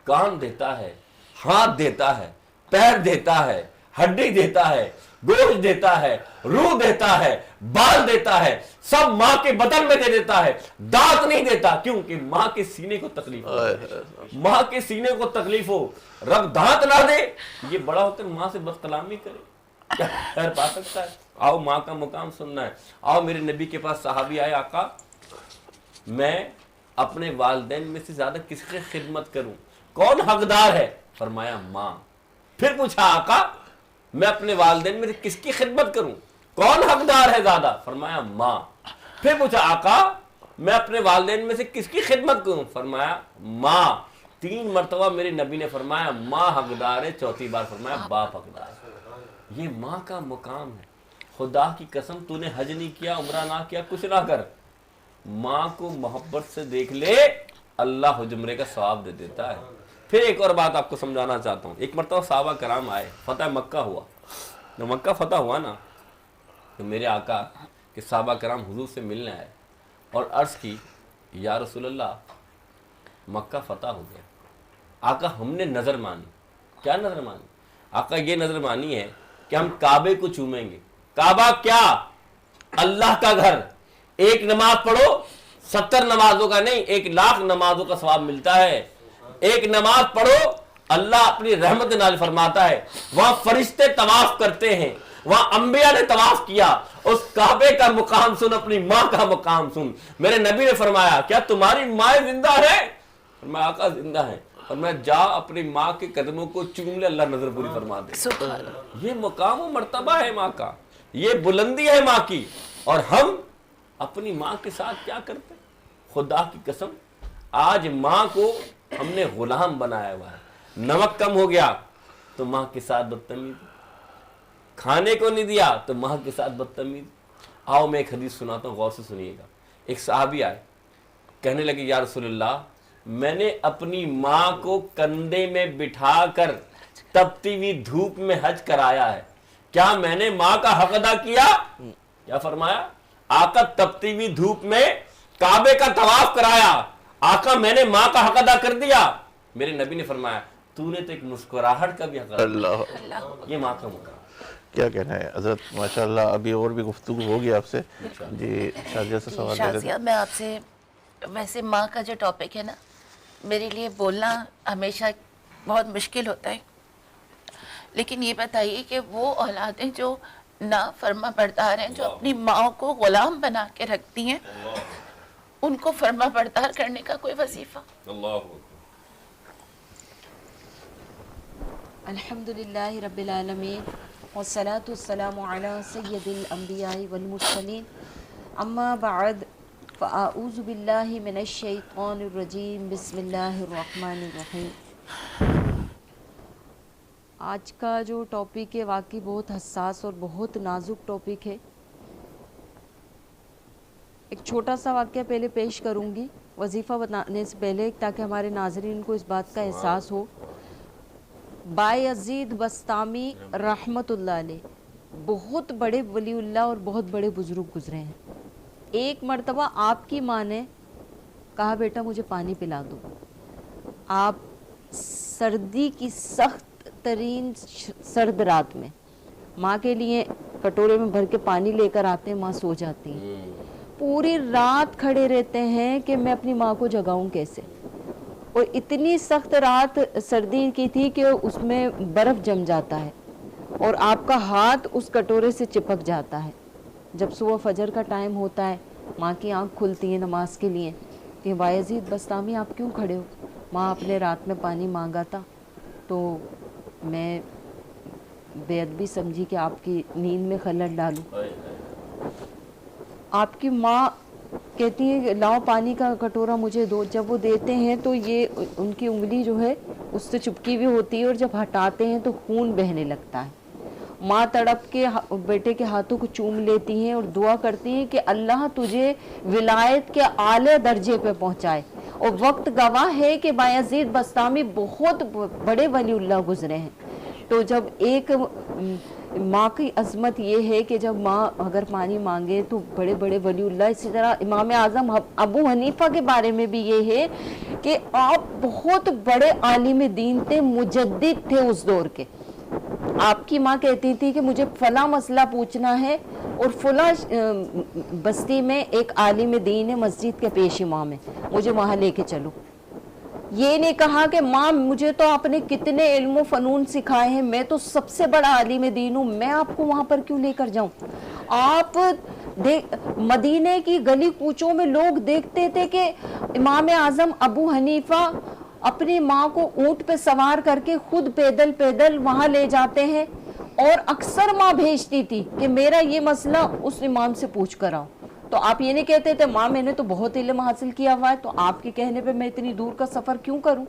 کان دیتا ہے, ہاتھ دیتا ہے, پیر دیتا ہے, ہڈی دیتا ہے, گوشت دیتا ہے, روح دیتا ہے, بال دیتا ہے, سب ماں کے بطن میں دے دیتا ہے. دانت نہیں دیتا, کیونکہ ماں کے سینے کو تکلیف ہو. ماں کے سینے کو تکلیف ہو, رب دانت نہ دے, یہ بڑا ہوتا ہے ماں سے بد کلامی کرے, کیا خیر پا سکتا ہے. آؤ ماں کا مقام سننا ہے. آؤ میرے نبی کے پاس صحابی آئے, آقا میں اپنے والدین میں سے زیادہ کس کی خدمت کروں, کون حقدار ہے؟ فرمایا ماں. پھر پوچھا آقا میں اپنے والدین میں سے کس کی خدمت کروں, کون حقدار ہے زیادہ؟ فرمایا ماں. پھر پوچھا آقا میں اپنے والدین میں سے کس کی خدمت کروں؟ فرمایا ماں. 3 مرتبہ میرے نبی نے فرمایا ماں حقدار ہے, چوتھی بار فرمایا باپ حقدار ہے. یہ ماں کا مقام ہے. خدا کی قسم تو نے حج نہیں کیا, عمرہ نہ کیا, کچھ نہ کر, ماں کو محبت سے دیکھ لے, اللہ حج عمرے کا ثواب دے دیتا ہے. پھر ایک اور بات آپ کو سمجھانا چاہتا ہوں. ایک مرتبہ صحابہ کرام آئے, فتح مکہ ہوا. جب مکہ فتح ہوا نا تو میرے آقا کہ صحابہ کرام حضور سے ملنے آئے اور عرض کی یا رسول اللہ مکہ فتح ہو گیا. آقا ہم نے نظر مانی. کیا نظر مانی؟ آقا یہ نظر مانی ہے کہ ہم کعبے کو چومیں گے. کعبہ کیا؟ اللہ کا گھر. ایک نماز پڑھو 70 نمازوں کا نہیں, 1,00,000 نمازوں کا ثواب ملتا ہے. ایک نماز پڑھو اللہ اپنی رحمت نازل فرماتا ہے. وہاں فرشتے طواف کرتے ہیں, وہاں انبیاء نے طواف کیا. اس کعبے کا مقام سن, اپنی ماں کا مقام سن. میرے نبی نے فرمایا کیا تمہاری ماں زندہ ہے؟ فرمایا آقا زندہ ہے. اور میں جا اپنی ماں کے قدموں کو چوم لے, اللہ نظر پوری فرما دے. یہ مقام و مرتبہ ہے ماں کا. یہ بلندی ہے ماں کی. اور ہم اپنی ماں کے ساتھ کیا کرتے؟ خدا کی قسم آج ماں کو ہم نے غلام بنایا ہوا ہے. نمک کم ہو گیا تو ماں کے ساتھ بدتمیزی, کھانے کو نہیں دیا تو ماں کے ساتھ بدتمیزی. آؤ میں ایک حدیث سناتا ہوں, غور سے سنیے گا. ایک صحابی آئے, کہنے لگے یا رسول اللہ, میں نے اپنی ماں کو کندھے میں بٹھا کر تپتی ہوئی دھوپ میں حج کرایا ہے, کیا میں نے ماں کا حق ادا کیا؟ کیا فرمایا؟ آقا تپتی ہوئی دھوپ میں کعبے کا طواف کرایا, آقا میں نے ماں کا حق ادا کر دیا. میرے نبی نے فرمایا تو نے تو ایک مسکراہٹ کا بھی حق ادا کیا. یہ ماں کا مقام. کیا کہنا ہے حضرت, ماشاءاللہ. ابھی اور بھی گفتگو ہوگی آپ سے. جی شازیہ سے سوال دے شازیہ, میں آپ سے, ویسے ماں کا جو ٹاپک ہے نا, میرے لیے بولنا ہمیشہ بہت مشکل ہوتا ہے, لیکن یہ بتائیے کہ وہ اولادیں جو نا فرما بردار ہیں, جو اپنی ماں کو غلام بنا کے رکھتی ہیں, ان کو فرما بردار کرنے کا کوئی وظیفہ؟ الحمدللہ رب العالمین والصلاة والسلام علی سید الانبیاء والمرسلین, اما بعد فاعوذ باللہ من الشیطان الرجیم, بسم اللہ الرحمن الرحیم. آج کا جو ٹاپک ہے واقعی بہت حساس اور بہت نازک ٹاپک ہے. ایک چھوٹا سا واقعہ پہلے پیش کروں گی وظیفہ بتانے سے پہلے, تاکہ ہمارے ناظرین کو اس بات کا احساس ہو. بایزید بسطامی رحمت اللہ علیہ بہت بڑے ولی اللہ اور بہت بڑے بزرگ گزرے ہیں. ایک مرتبہ آپ کی ماں نے کہا بیٹا مجھے پانی پلا دو. آپ سردی کی سخت ترین سرد رات میں ماں کے لیے کٹورے میں بھر کے پانی لے کر آتے ہیں, ماں سو جاتی ہیں. پوری رات کھڑے رہتے ہیں کہ میں اپنی ماں کو جگاؤں کیسے, اور اتنی سخت رات سردی کی تھی کہ اس میں برف جم جاتا ہے اور آپ کا ہاتھ اس کٹورے سے چپک جاتا ہے. جب صبح فجر کا ٹائم ہوتا ہے, ماں کی آنکھ کھلتی ہے نماز کے لیے کہ بایزید بسطامی آپ کیوں کھڑے ہو؟ ماں اپنے رات میں پانی مانگا تھا تو میں بے ادبی سمجھی کہ آپ کی نیند میں خلل ڈالوں. آپ کی ماں کہتی ہے کہ لاؤ پانی کا کٹورا مجھے دو. جب وہ دیتے ہیں تو یہ ان کی انگلی جو ہے اس سے چپکی ہوئی ہوتی ہے, اور جب ہٹاتے ہیں تو خون بہنے لگتا ہے. ماں تڑپ کے بیٹے کے ہاتھوں کو چوم لیتی ہیں اور دعا کرتی ہیں کہ اللہ تجھے ولایت کے اعلی درجے پہ پہنچائے. اور وقت گواہ ہے کہ بایزید بسطامی بہت بڑے ولی اللہ گزرے ہیں. تو جب ایک ماں کی عظمت یہ ہے کہ جب ماں اگر پانی مانگے تو بڑے بڑے ولی اللہ, اسی طرح امام اعظم ابو حنیفہ کے بارے میں بھی یہ ہے کہ آپ بہت بڑے عالم دین تھے, مجدد تھے اس دور کے. آپ کی ماں کہتی تھی کہ مجھے فلاں مسئلہ پوچھنا ہے اور فلاں بستی میں ایک عالم دین ہے مسجد کے پیش امام ہے, مجھے وہاں لے کے چلو. یہ نہیں کہا کہ ماں مجھے تو آپ نے کتنے علم و فنون سکھائے ہیں, میں تو سب سے بڑا عالم دین ہوں, میں آپ کو وہاں پر کیوں لے کر جاؤں. آپ مدینے کی گلی کوچوں میں لوگ دیکھتے تھے کہ امام اعظم ابو حنیفہ اپنی ماں کو اونٹ پہ سوار کر کے خود پیدل وہاں لے جاتے ہیں, اور اکثر ماں بھیجتی تھی کہ میرا یہ مسئلہ اس امام سے پوچھ کر آؤ. تو آپ یہ نہیں کہتے تھے ماں میں نے تو بہت علم حاصل کیا ہوا ہے, تو آپ کے کہنے پہ میں اتنی دور کا سفر کیوں کروں.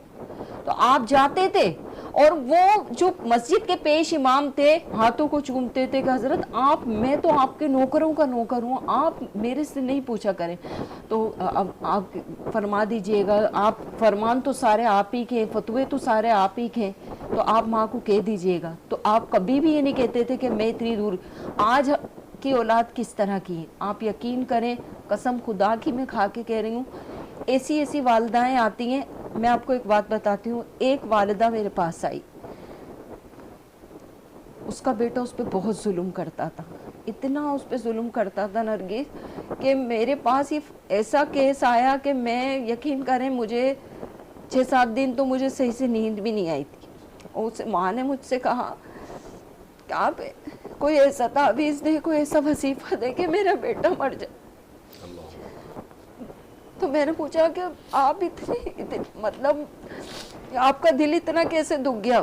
تو آپ جاتے تھے, اور وہ جو مسجد کے پیش امام تھے ہاتھوں کو چومتے تھے کہ حضرت آپ, میں تو آپ کے نوکروں کا نوکر ہوں, آپ میرے سے نہیں پوچھا کریں. تو اب آپ فرما دیجئے گا, آپ فرمان تو سارے آپ ہی کے, فتوے تو سارے آپ ہی کے, تو آپ ماں کو کہہ دیجئے گا. تو آپ کبھی بھی یہ نہیں کہتے تھے کہ میں اتنی دور. آج کی اولاد کس طرح کی ہے, آپ یقین کریں, قسم خدا کی میں کھا کے کہہ رہی ہوں, ایسی والدائیں آتی ہیں. میں آپ کو ایک بات بتاتی ہوں. ایک والدہ میرے پاس آئی, اس کا بیٹا اس پہ بہت ظلم کرتا تھا, اتنا اس پہ ظلم کرتا تھا نرگس, کہ میرے پاس یہ ایسا کیس آیا کہ میں یقین کریں مجھے 6-7 دن تو مجھے صحیح سے نیند بھی نہیں آئی تھی. اور اس ماں نے مجھ سے کہا کہ آپ کوئی ایسا تعویذ دے, کوئی ایسا وظیفہ دے کہ میرا بیٹا مر جائے. تو میں نے پوچھا کہ آپ اتنی مطلب آپ کا دل اتنا کیسے دکھ گیا.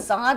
7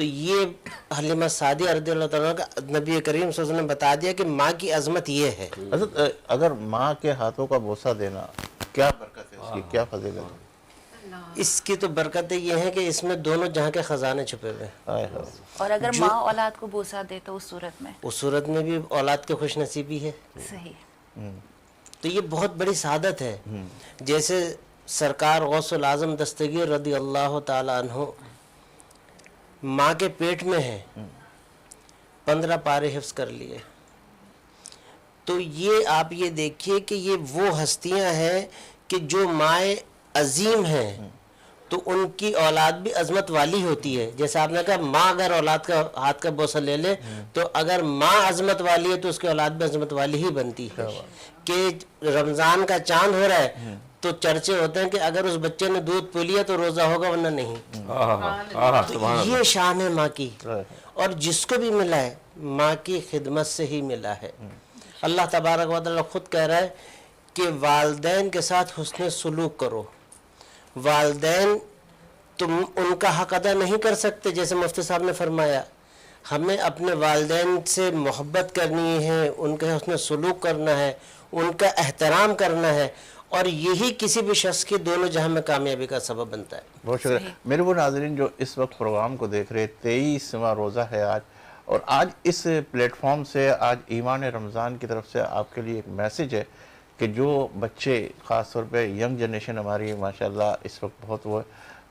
تو یہ حلیمہ سعدیہ رضی اللہ تعالیٰ کا نبی کریم صلی اللہ علیہ وسلم نے بتا دیا کہ ماں کی عظمت یہ ہے. حضرت اگر ماں کے ہاتھوں کا بوسہ دینا کیا برکت ہے اس کی، کیا فضیلت ہے؟ اس کی تو برکتیں یہ ہیں کہ اس میں دونوں جہاں کے خزانے چھپے ہوئے ہیں. آئے ہائے۔ اور اگر ماں اولاد کو بوسہ دے تو اس صورت میں اس صورت میں بھی اولاد کے خوش نصیبی ہے. صحیح. تو یہ بہت بڑی سعادت ہے. جیسے سرکار غوث العظم دستگیر رضی اللہ تعالیٰ عنہ ماں کے پیٹ میں ہیں، 15 پارے حفظ کر لیے. تو یہ آپ یہ دیکھیے کہ یہ وہ ہستیاں ہیں کہ جو مائیں عظیم ہیں تو ان کی اولاد بھی عظمت والی ہوتی ہے. جیسے آپ نے کہا ماں اگر اولاد کا ہاتھ کا بوسہ لے لے تو اگر ماں عظمت والی ہے تو اس کی اولاد بھی عظمت والی ہی بنتی ہے. کہ رمضان کا چاند ہو رہا ہے تو چرچے ہوتے ہیں کہ اگر اس بچے نے دودھ پی لیا تو روزہ ہوگا ورنہ نہیں. تو یہ شان ہے ماں کی، اور جس کو بھی ملا ہے ماں کی خدمت سے ہی ملا ہے. اللہ تبارک و تعالیٰ خود کہہ رہا ہے کہ والدین کے ساتھ حسن سلوک کرو. والدین تم ان کا حق ادا نہیں کر سکتے، جیسے مفتی صاحب نے فرمایا ہمیں اپنے والدین سے محبت کرنی ہے، ان کا حسن سلوک کرنا ہے، ان کا احترام کرنا ہے، اور یہی کسی بھی شخص کی دونوں جہاں میں کامیابی کا سبب بنتا ہے. بہت شکریہ میرے وہ ناظرین جو اس وقت پروگرام کو دیکھ رہے. 23واں روزہ ہے آج، اور آج اس پلیٹ فارم سے آج ایمان رمضان کی طرف سے آپ کے لیے ایک میسیج ہے کہ جو بچے خاص طور پہ ینگ جنریشن ہماری ماشاءاللہ اس وقت بہت وہ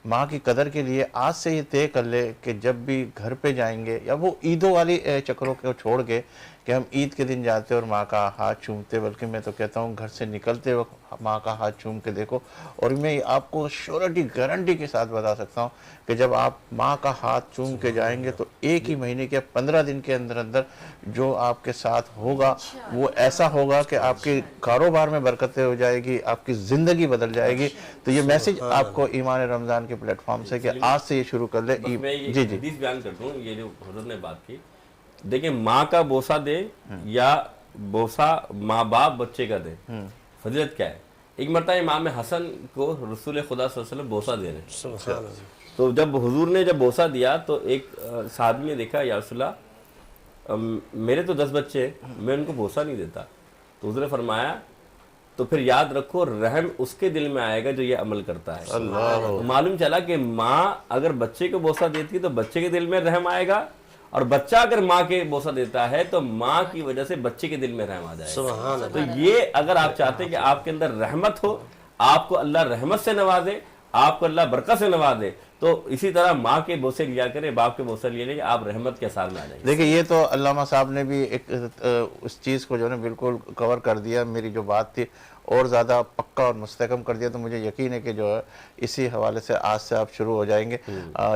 ماں کی قدر کے لیے آج سے یہ طے کر لے کہ جب بھی گھر پہ جائیں گے یا وہ عیدوں والی چکروں کو چھوڑ کے کہ ہم عید کے دن جاتے اور ماں کا ہاتھ چومتے، بلکہ میں تو کہتا ہوں گھر سے نکلتے وقت ماں کا ہاتھ چوم کے دیکھو. اور میں آپ کو شیورٹی گارنٹی کے ساتھ بتا سکتا ہوں کہ جب آپ ماں کا ہاتھ چوم کے جائیں گے تو ایک ہی مہینے کے 15 دن کے اندر اندر جو آپ کے ساتھ ہوگا وہ ایسا ہوگا کہ آپ کے کاروبار میں برکتیں ہو جائے گی، آپ کی زندگی بدل جائے گی. تو یہ میسیج آپ کو ایمان رمضان کے پلیٹ فارم سے کہ آج سے یہ شروع کر لے. میں یہ جی حدیث بیان کرتا ہوں، یہ جو حضرت نے بات کی، دیکھیں ماں کا بوسہ دے یا بوسہ ماں باپ بچے کا دے، فضیلت کیا ہے. ایک مرتبہ امام حسن کو رسول خدا صلی اللہ علیہ وسلم بوسہ دے رہے ہیں. تو جب حضور نے جب بوسہ دیا تو ایک صحابی نے دیکھا یا رسول اللہ میرے تو 10 بچے ہیں، میں ان کو بوسہ نہیں دیتا. تو حضور نے فرمایا تو پھر یاد رکھو رحم اس کے دل میں آئے گا جو یہ عمل کرتا ہے. تو معلوم چلا کہ ماں اگر بچے کو بوسہ دیتی ہے تو بچے کے دل میں رحم آئے گا، اور بچہ اگر ماں کے بوسہ دیتا ہے تو ماں کی وجہ سے بچے کے دل میں رحم آ جائے گا. تو یہ اگر آپ چاہتے ہیں کہ آپ کے اندر رحمت ہو، آپ کو اللہ رحمت سے نوازے، آپ کو اللہ برکت سے نوازے، تو اسی طرح ماں کے بوسے لیا کریں، باپ کے بوسے لیا لیں، آپ رحمت کے اثار میں آ جائیں گے. دیکھیں یہ تو علامہ صاحب نے بھی ایک اس چیز کو جو ہے بالکل کور کر دیا. میری جو بات تھی اور زیادہ پکا اور مستحکم کر دیا. تو مجھے یقین ہے کہ جو ہے اسی حوالے سے آج سے آپ شروع ہو جائیں گے.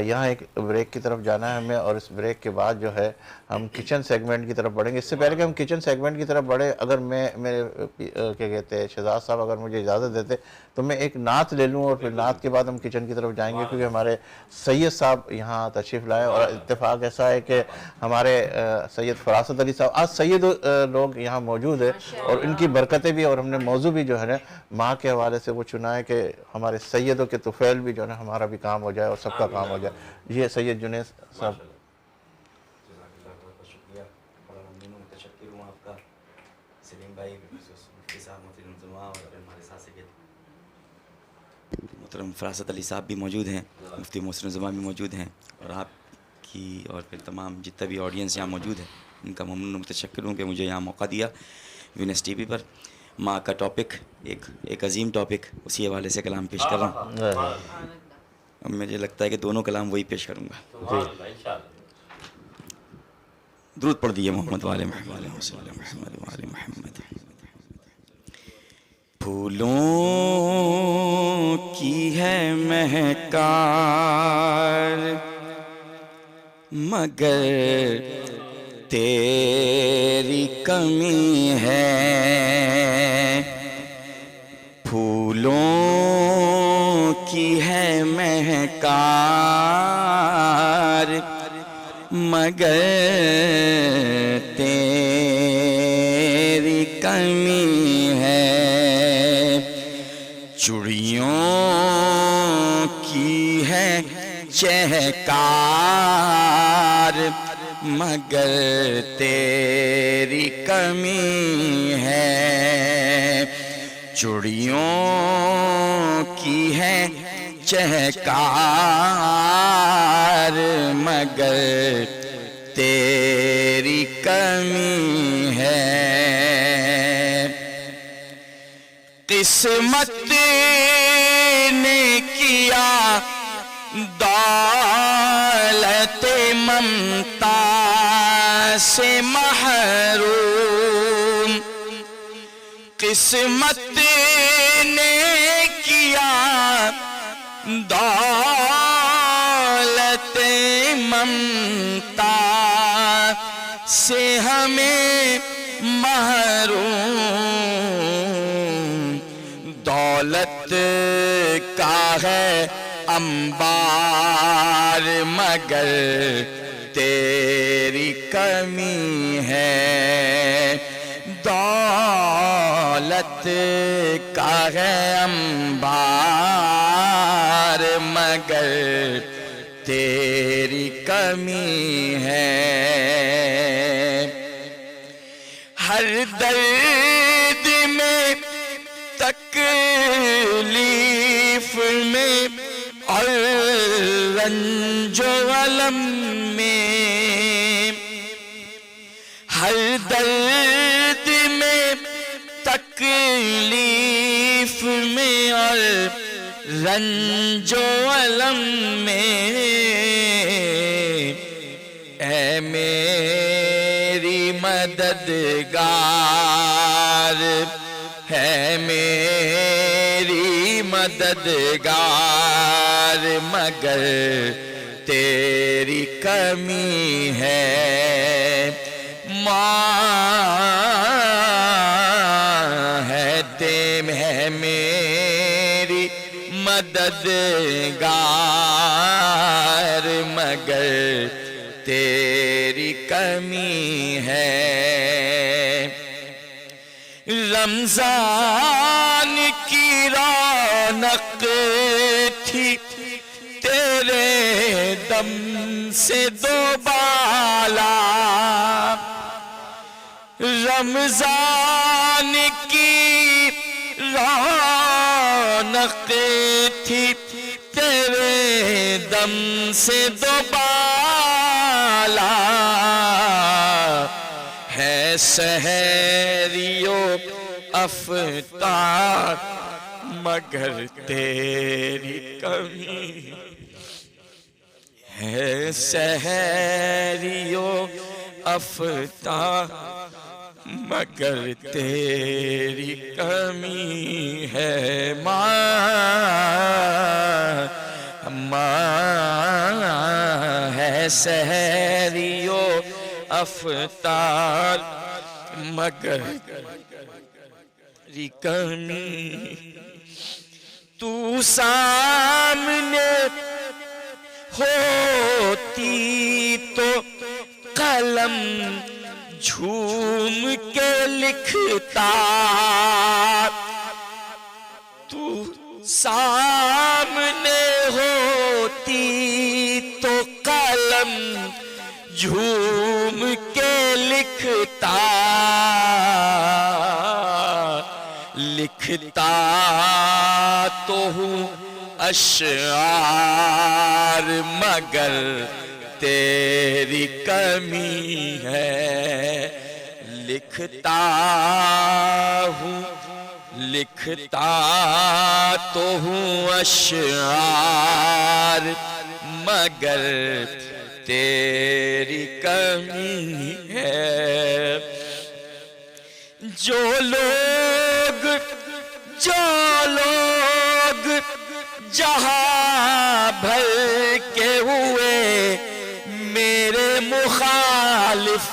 یہاں ایک بریک کی طرف جانا ہے ہمیں، اور اس بریک کے بعد جو ہے ہم کچن سیگمنٹ کی طرف بڑھیں گے. اس سے پہلے کہ ہم کچن سیگمنٹ کی طرف بڑھیں، اگر میرے کیا کہتے ہیں شہزاد صاحب اگر مجھے اجازت دیتے تو میں ایک نعت لے لوں، اور پھر نعت کے بعد ہم کچن کی طرف جائیں گے، کیونکہ ہمارے سید صاحب یہاں تشریف لائے. اور اتفاق ایسا ہے کہ ہمارے سید فراست علی صاحب آج سید لوگ یہاں موجود ہیں، اور ان کی برکتیں بھی، اور ہم نے موضوع بھی جو ہے نا ماں کے حوالے سے وہ چنا ہے کہ ہمارے سیدوں کے طفیل بھی جو ہے نا ہمارا بھی کام ہو جائے اور سب کا کام ہو جائے. یہ سید جنید صاحب. بہت شکریہ، بڑا ممنون ہوں، متشکر ہوں آپ کا. سلیم بھائی، مفتی صاحب، مفتی انضماء، اور ہمارے ساتھ محترم فراست علی صاحب بھی موجود ہیں، مفتی محسن انضماء بھی موجود ہیں، اور آپ کی اور پھر تمام جتنا بھی آڈینس یہاں موجود ہے ان کا ممنون متشکر ہوں کہ مجھے یہاں موقع دیا وینس ٹی وی پر. ماں کا ٹاپک ایک عظیم ٹاپک، اسی حوالے سے کلام پیش کر رہا ہوں. مجھے لگتا ہے کہ دونوں کلام وہی پیش کروں گا. درود پڑھ دیئے محمد والے محمد. پھولوں کی ہے مہکار مگر تیری کمی ہے. پھولوں کی ہے مہکار مگر تیری کمی ہے. چڑیوں کی ہے چہکار مگر تیری کمی ہے، چڑیوں کی ہے چہکار مگر تیری کمی ہے، قسمت نے کیا دولت ممتا سے محروم، قسمت نے کیا دولت ممتا سے ہمیں محروم، دولت کا ہے انبار مگر تیری کمی ہے، دولت کا ہے انبار مگر تیری کمی ہے، ہر درد میں تکلیف میں اور رنج و غم میں، ہر درد میں تکلیف میں اور رنج و غم میں، اے میری مددگار، ہے میری مددگار مگر تیری کمی ہے، ماں ہے میری مددگار مگر تیری کمی ہے، رمضان کی رونق تھی تیرے دم سے دوبالا، رمضان کی رونق تھی تیرے دم سے دوبالا، ہے سحریو افطار مگر تیری کمی ہے، سحریو افطار مگر تیری کمی ہے، ماں ہے سحریو افطار مگر تیری کمی، تو سامنے ہوتی تو قلم جھوم کے لکھتا، تو سامنے ہوتی تو قلم جھوم کے لکھتا، لکھتا تو ہوں اشعار مگر تیری کمی ہے، لکھتا تو ہوں اشعار مگر تیری کمی ہے، جو لوگ جہاں بھر کے ہوئے میرے مخالف،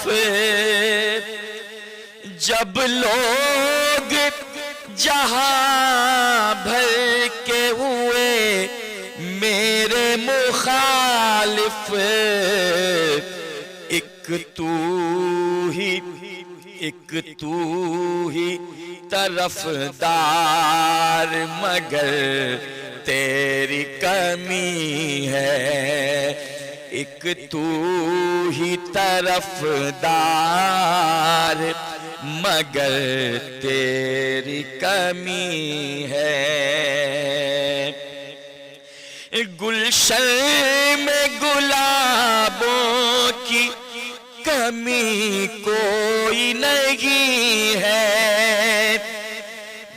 جب لوگ جہاں بھر کے ہوئے میرے مخالف، ایک تو ہی طرفدار مگر تیری کمی ہے، ایک تو ہی طرفدار مگر تیری کمی ہے۔ گلشن میں گلابوں کی کمی کوئی نہیں ہے،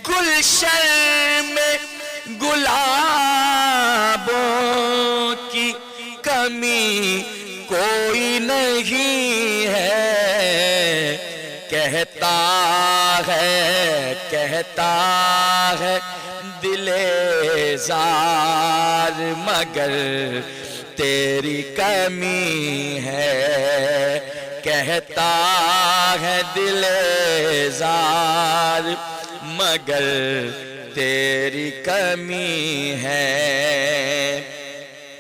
گلشن میں گلابوں کی کمی کوئی نہیں ہے۔ کہتا ہے دل زار مگر تیری کمی ہے، کہتا ہے دل زار مگر تیری کمی ہے۔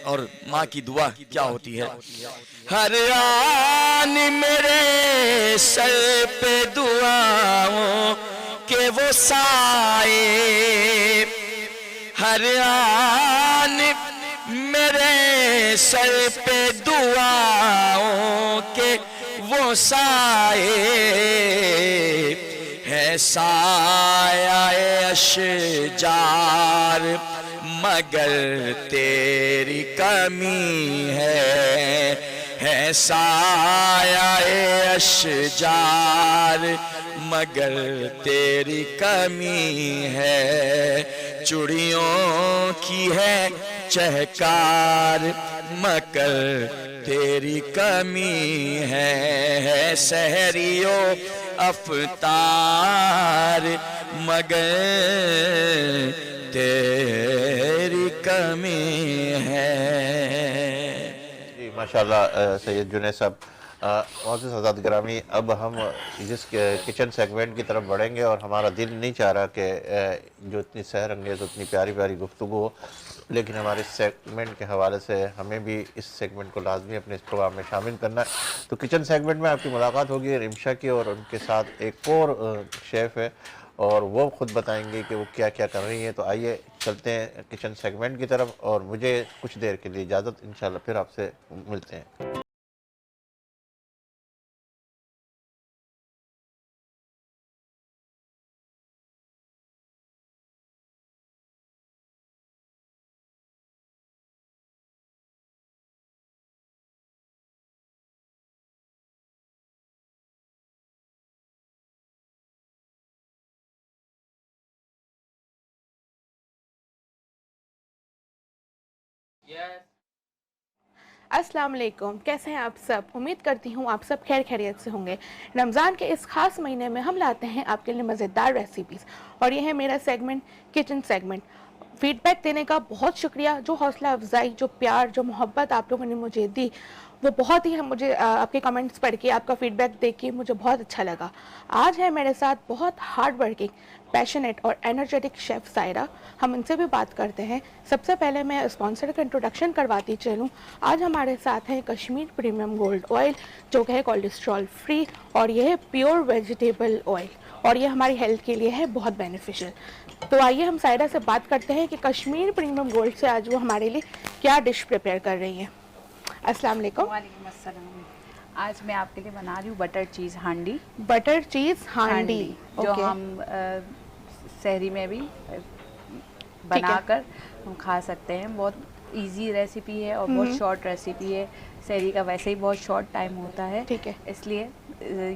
اور ماں کی دعا کیا ہوتی ہے؟ ہر آن میرے سر پہ دعاؤں کہ وہ سائے، ہر آن میرے سر پہ دعاؤں کہ وہ سائے، ہے سایہ اشجار مگر تیری کمی ہے سایہ اشجار مگر تیری کمی ہے۔ چڑیوں کی ہے چہکار مگر تیری کمی ہے، سحریو افطار مگر تیری کمی ہے۔ جی ماشاءاللہ سید جنید صاحب۔ معزز حضرات گرامی، اب ہم جس کچن سیگمنٹ کی طرف بڑھیں گے اور ہمارا دل نہیں چاہ رہا کہ جو اتنی سحر انگیز اتنی پیاری پیاری گفتگو ہو، لیکن ہمارے اس سیگمنٹ کے حوالے سے ہمیں بھی اس سیگمنٹ کو لازمی اپنے اس پروگرام میں شامل کرنا ہے۔ تو کچن سیگمنٹ میں آپ کی ملاقات ہوگی رمشا کی، اور ان کے ساتھ ایک اور شیف ہے اور وہ خود بتائیں گے کہ وہ کیا کیا کر رہی ہیں۔ تو آئیے چلتے ہیں کچن سیگمنٹ کی طرف، اور مجھے کچھ دیر کے لیے اجازت، انشاءاللہ پھر آپ سے ملتے ہیں۔ السلام علیکم، کیسے ہیں آپ سب؟ امید کرتی ہوں آپ سب خیر خیریت سے ہوں گے۔ رمضان کے اس خاص مہینے میں ہم لاتے ہیں آپ کے لیے مزیدار ریسیپیز، اور یہ ہے میرا segment kitchen segment. Feedback دینے کا بہت شکریہ، جو حوصلہ افزائی، جو پیار، جو محبت آپ لوگوں نے مجھے دی، وہ بہت ہی مجھے آپ کے کمنٹس پڑھ کے، آپ کا فیڈ بیک دیکھ کے مجھے بہت اچھا لگا۔ آج ہے میرے ساتھ بہت ہارڈ ورکنگ، پیشنیٹ اور انرجیٹک شیف سائرہ، ہم ان سے بھی بات کرتے ہیں۔ سب سے پہلے میں اسپانسر کا انٹروڈکشن کرواتی چلوں۔ آج ہمارے ساتھ ہیں کشمیر پریمیم گولڈ آئل، جو کہ ہے کولیسٹرول فری، اور یہ ہے پیور ویجیٹیبل آئل، اور یہ ہماری ہیلتھ کے لیے ہے بہت بینیفیشل۔ تو آئیے ہم سائرہ سے بات کرتے ہیں کہ کشمیر پریمیم گولڈ سے آج وہ ہمارے لیے کیا ڈش پریپیئر کر رہی ہیں۔ السلام علیکم۔ وعلیکم السلام۔ آج میں آپ کے لیے بنا رہی ہوں بٹر چیز ہانڈی۔ بٹر چیز ہانڈی، جو ہم سحری میں بھی بنا کر ہم کھا سکتے ہیں۔ بہت ایزی ریسیپی ہے اور بہت شارٹ ریسیپی ہے۔ سحری کا ویسے ہی بہت شارٹ ٹائم ہوتا ہے، ٹھیک ہے، اس لیے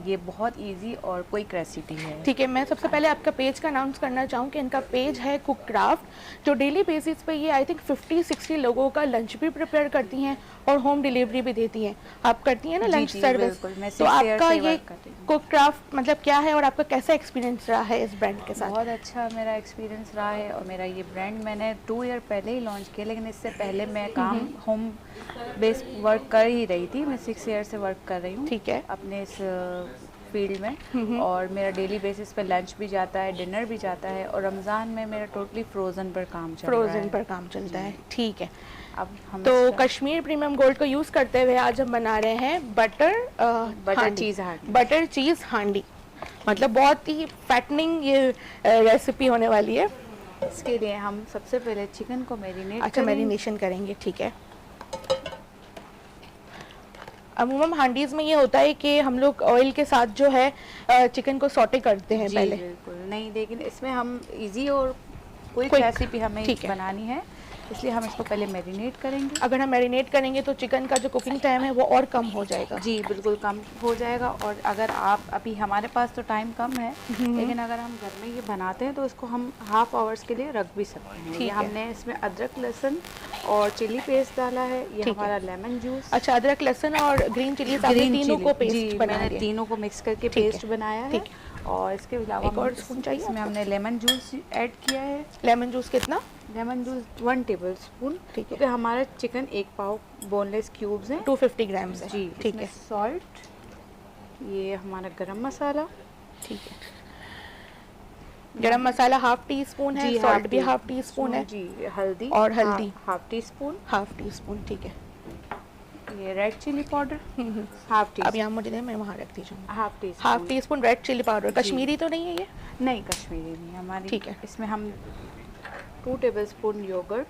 یہ بہت ایزی اور کوئک ریسیپی ہے۔ ٹھیک ہے، میں سب سے پہلے آپ کا پیج کا اناؤنس کرنا چاہوں کہ ان کا پیج ہے کوک کرافٹ، جو ڈیلی بیسس پہ یہ آئی تھنک 50-60 لوگوں کا لنچ بھی پریپیئر کرتی ہیں اور ہوم ڈیلیوری بھی دیتی ہیں۔ آپ کرتی ہیں نا لنچ سروس؟ تو آپ کا یہ کوک کرافٹ مطلب کیا ہے، اور آپ کا کیسا ایکسپیرینس رہا ہے اس برانڈ کے ساتھ؟ بہت اچھا میرا ایکسپیرینس رہا ہے، اور میرا یہ برانڈ میں نے 2 ایئر پہلے ہی لانچ کیا، لیکن اس سے پہلے میں کام ہوم بیس ورک کر ہی رہی تھی۔ میں 6 ایئر سے ورک کر رہی ہوں، ٹھیک ہے، اپنے اس فیلڈ میں، اور میرا ڈیلی بیسس پہ لنچ بھی جاتا ہے، ڈنر بھی جاتا ہے، اور رمضان میں میرا ٹوٹلی فروزن پر کام چل رہا ہے۔ فروزن پر کام چلتا ہے، ٹھیک ہے۔ اب ہم تو کشمیر پریمیم گولڈ کو یوز کرتے ہوئے آج ہم بنا رہے ہیں بٹر چیز ہانڈی، مطلب بہت ہی فیٹننگ یہ ریسیپی ہونے والی ہے۔ اس کے لیے ہم سب سے پہلے چکن کو میرینیٹ اچھا میرینیشن کریں گے, ٹھیک ہے. عموماً ہانڈیز میں یہ ہوتا ہے کہ ہم لوگ آئل کے ساتھ جو ہے چکن کو سوٹے کرتے ہیں پہلے. بالکل نہیں, لیکن اس میں ہم ایزی اور کوئی ریسیپی ہمیں بنانی ہے, اس لیے ہم اس کو پہلے میرینیٹ کریں گے. اگر ہم میرینیٹ کریں گے تو چکن کا جو کوکنگ ٹائم ہے وہ اور کم ہو جائے گا. جی بالکل کم ہو جائے گا. اور اگر آپ ابھی ہمارے پاس تو ٹائم کم ہے, لیکن اگر ہم گھر میں یہ بناتے ہیں تو اس کو ہم ہاف آورس کے لیے رکھ بھی سکتے ہیں. یہ ہم نے اس میں ادرک لہسن اور چلی پیسٹ ڈالا ہے, یہ ہمارا لیمن جوس. اچھا, ادرک لہسن اور گرین چلی تینوں کو پیسٹ بنا میں نے تینوں کو مکس کر کے پیسٹ بنایا ہے. اور اس کے علاوہ ایک اور اسپون چاہیے, اس میں ہم نے لیمن جوس ایڈ کیا ہے. لیمن جوس کتنا؟ لیمن جوس 1 ٹیبل اسپون, کیونکہ ہمارا چکن 1 پاؤ بون لیس کیوبز ہیں, 250 گرامز ہے. جی ٹھیک ہے. سالٹ, یہ ہمارا گرم مسالہ, ٹھیک ہے. گرم مسالہ ہاف ٹی اسپون ہے, سالٹ بھی ہاف ٹی اسپون ہے. جی ہلدی, اور ہلدی half T spoon, half T spoon, ٹھیک ہے. یہ red chilli powder half T, اب یہاں مجھے دیں, میں وہاں رکھ دیجیے. Half teaspoon red chilli powder. Kashmiri تو نہیں ہے یہ؟ نہیں کشمیری نہیں ہماری. ٹھیک ہے. اس میں ہم 2 ٹیبل اسپون یوگرٹ,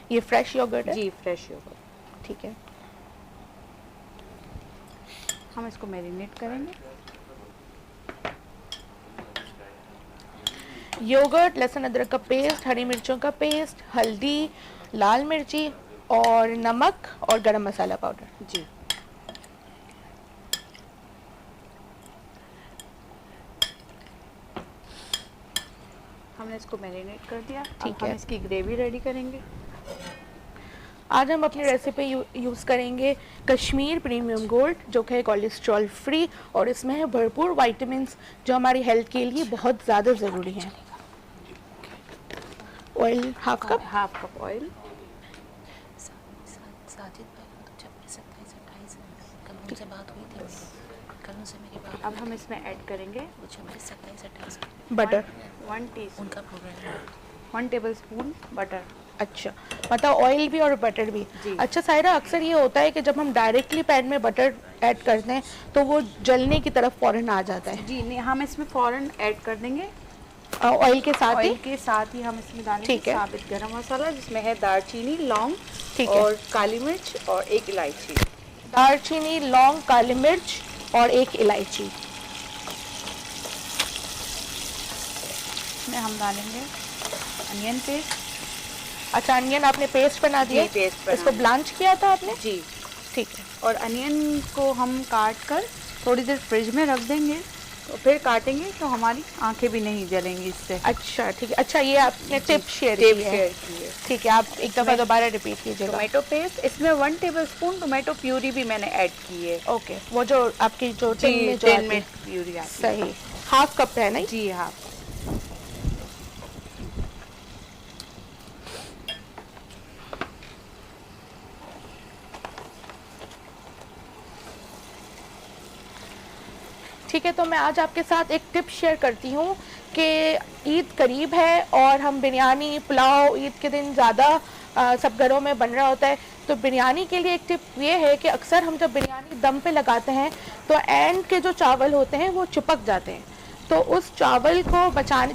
یہ فریش یوگرٹ ہے؟ جی فریش یوگرٹ. ٹھیک ہے. ہم اس کو میرینیٹ کریں گے. یوگرٹ, لہسن ادرک کا پیسٹ, ہری مرچوں کا پیسٹ, ہلدی, لال مرچی اور نمک اور گرم مسالہ پاؤڈر. جی ہم نے اس کو میرینیٹ کر دیا. ٹھیک ہے, ہم اس کی گریوی ریڈی کریں گے. آج ہم اپنی ریسیپی یوز کریں گے کشمیر پریمیم گولڈ, جو کہ کولیسٹرول فری اور اس میں ہے بھرپور وائٹامنس جو ہماری ہیلتھ کے لیے بہت زیادہ ضروری ہیں. Oil half cup oil. اب ہم اس میں ایڈ کریں گے بٹر, 1 ٹیبل اسپون بٹر. اچھا, مطلب آئل بھی اور بٹر بھی. اچھا سائرہ, اکثر یہ ہوتا ہے کہ جب ہم ڈائریکٹلی پین میں بٹر ایڈ کرتے ہیں تو وہ جلنے کی طرف فوراً آ جاتا ہے. جی نہیں, ہم اس میں فوراً ایڈ کر دیں گے آئل کے ساتھ. آئل کے ساتھ ہی ہم اس میں ڈالیں گے ثابت گرم مسالہ, جس میں ہے دار چینی, لونگ اور کالی مرچ اور 1 الائچی. دار چینی, لونگ, کالی مرچ اور 1 الائچی. اس میں ہم ڈالیں گے انین پیسٹ. اچھا, انین آپ نے پیسٹ بنا دیا؟ پیسٹ. اس کو بلانچ کیا تھا آپ نے؟ جی ٹھیک ہے. اور انین کو ہم کاٹ کر تھوڑی دیر فریج میں رکھ دیں گے, تو پھر کاٹیں گے تو ہماری آنکھیں بھی نہیں جلیں گی اس سے. اچھا ٹھیک ہے. اچھا, یہ آپ نے ٹپ شیئر کی ہے. ٹھیک ہے, آپ ایک دفعہ دوبارہ ریپیٹ کیجیے. ٹومیٹو پیسٹ, اس میں 1 ٹیبل اسپون ٹومیٹو پیوری بھی میں نے ایڈ کی ہے. اوکے, وہ جو آپ کی جو ٹین میں پیوری آتی ہے. صحیح, ہاف کپ ہے نا؟ جی ہاف. ٹھیک ہے, تو میں آج آپ کے ساتھ ایک ٹپ شیئر کرتی ہوں کہ عید قریب ہے اور ہم بریانی, پلاؤ عید کے دن زیادہ سب گھروں میں بن رہا ہوتا ہے. تو بریانی کے لیے ایک ٹپ یہ ہے کہ اکثر ہم جب بریانی دم پہ لگاتے ہیں تو اینڈ کے جو چاول ہوتے ہیں وہ چپک جاتے ہیں. تو اس چاول کو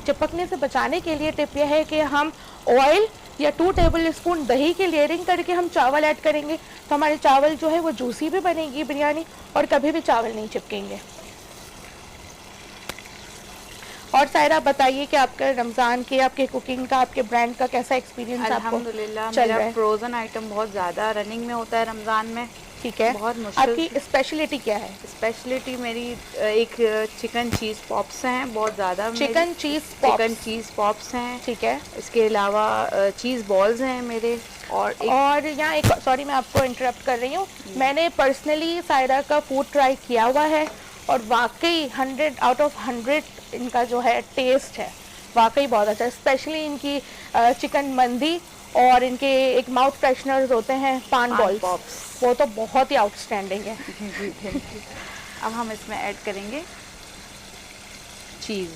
چپکنے سے بچانے کے لیے ٹپ یہ ہے کہ ہم آئل یا 2 ٹیبل اسپون دہی کی لیئرنگ کر کے ہم چاول ایڈ کریں گے, تو ہمارے چاول جو ہے وہ جوسی بھی بنے گی بریانی اور کبھی بھی چاول نہیں چپکیں گے. اور سائرہ بتائیے کہ آپ کا رمضان کے, آپ کے کوکنگ کا, آپ کے برانڈ کا کیسا ایکسپیرینس آپ کو الحمدللہ چل رہا میرا ہے؟ فروزن آئٹم بہت زیادہ رننگ میں ہوتا ہے رمضان میں. ٹھیک ہے, بہت مشکل. آپ کی اسپیشلٹی کیا ہے؟ اسپیشلٹی میری ایک چکن چیز پاپس ہیں, بہت زیادہ. چکن چیز پاپس ہیں. ٹھیک ہے. اس کے علاوہ چیز بالز ہیں میرے. اور یہاں ایک, سوری میں آپ کو انٹرپٹ کر رہی ہوں, میں نے پرسنلی سائرہ کا فوڈ ٹرائی کیا ہوا ہے اور واقعی 100 آؤٹ آف 100 ان کا جو ہے ٹیسٹ ہے واقعی بہت اچھا. اسپیشلی ان کی چکن مندی اور ان کے ایک ماؤتھ فریشنرز ہوتے ہیں پان بالز, وہ تو بہت ہی آؤٹ اسٹینڈنگ ہے. اب ہم اس میں ایڈ کریں گے چیز.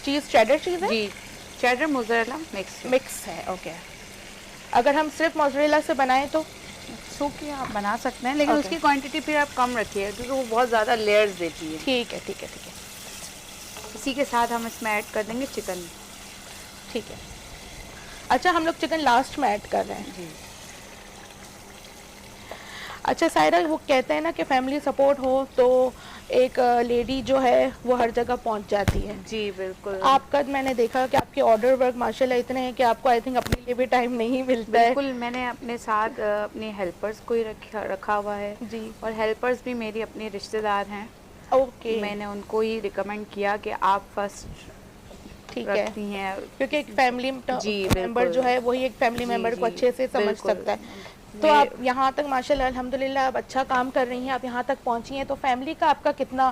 چیڈر چیز ہے؟ جی, چیڈر موزریلا مکس ہے. اوکے, اگر ہم صرف موزریلا سے بنائیں تو سوکھی آپ بنا سکتے ہیں, لیکن اس کی کوانٹٹی پھر آپ کم رکھیے کیونکہ وہ بہت زیادہ لیئرز دیتی ہے. ٹھیک ہے ٹھیک ہے ٹھیک ہے. اسی کے ساتھ ہم اس میں ایڈ کر دیں گے چکن. ٹھیک ہے. اچھا ہم لوگ چکن لاسٹ میں ایڈ کر رہے ہیں. جی. اچھا سائرہ وہ کہتے ہیں نا کہ فیملی سپورٹ ہو تو ایک لیڈی جو ہے وہ ہر جگہ پہنچ جاتی ہے. جی بالکل. آپ کا میں نے دیکھا کہ آپ کے آرڈر ورک ماشاءاللہ اتنے ہیں کہ آپ کو آئی تھنک اپنے لیے بھی ٹائم نہیں ملتا ہے. بالکل میں نے اپنے ساتھ اپنے ہیلپرز کو ہی رکھا ہوا ہے. جی. اور ہیلپرز بھی میری اپنی رشتہ دار ہیں. اوکے. میں نے ان کو ہی ریکمینڈ کیا کہ آپ فرسٹ ٹھیک ہے رکھتی ہیں کیونکہ ایک فیملی ممبر جو ہے وہی ایک فیملی ممبر کو اچھے سے سمجھ سکتا ہے. تو آپ یہاں تک ماشاءاللہ الحمدللہ آپ اچھا کام کر رہی ہیں, آپ یہاں تک پہنچی ہیں, تو فیملی کا آپ کا کتنا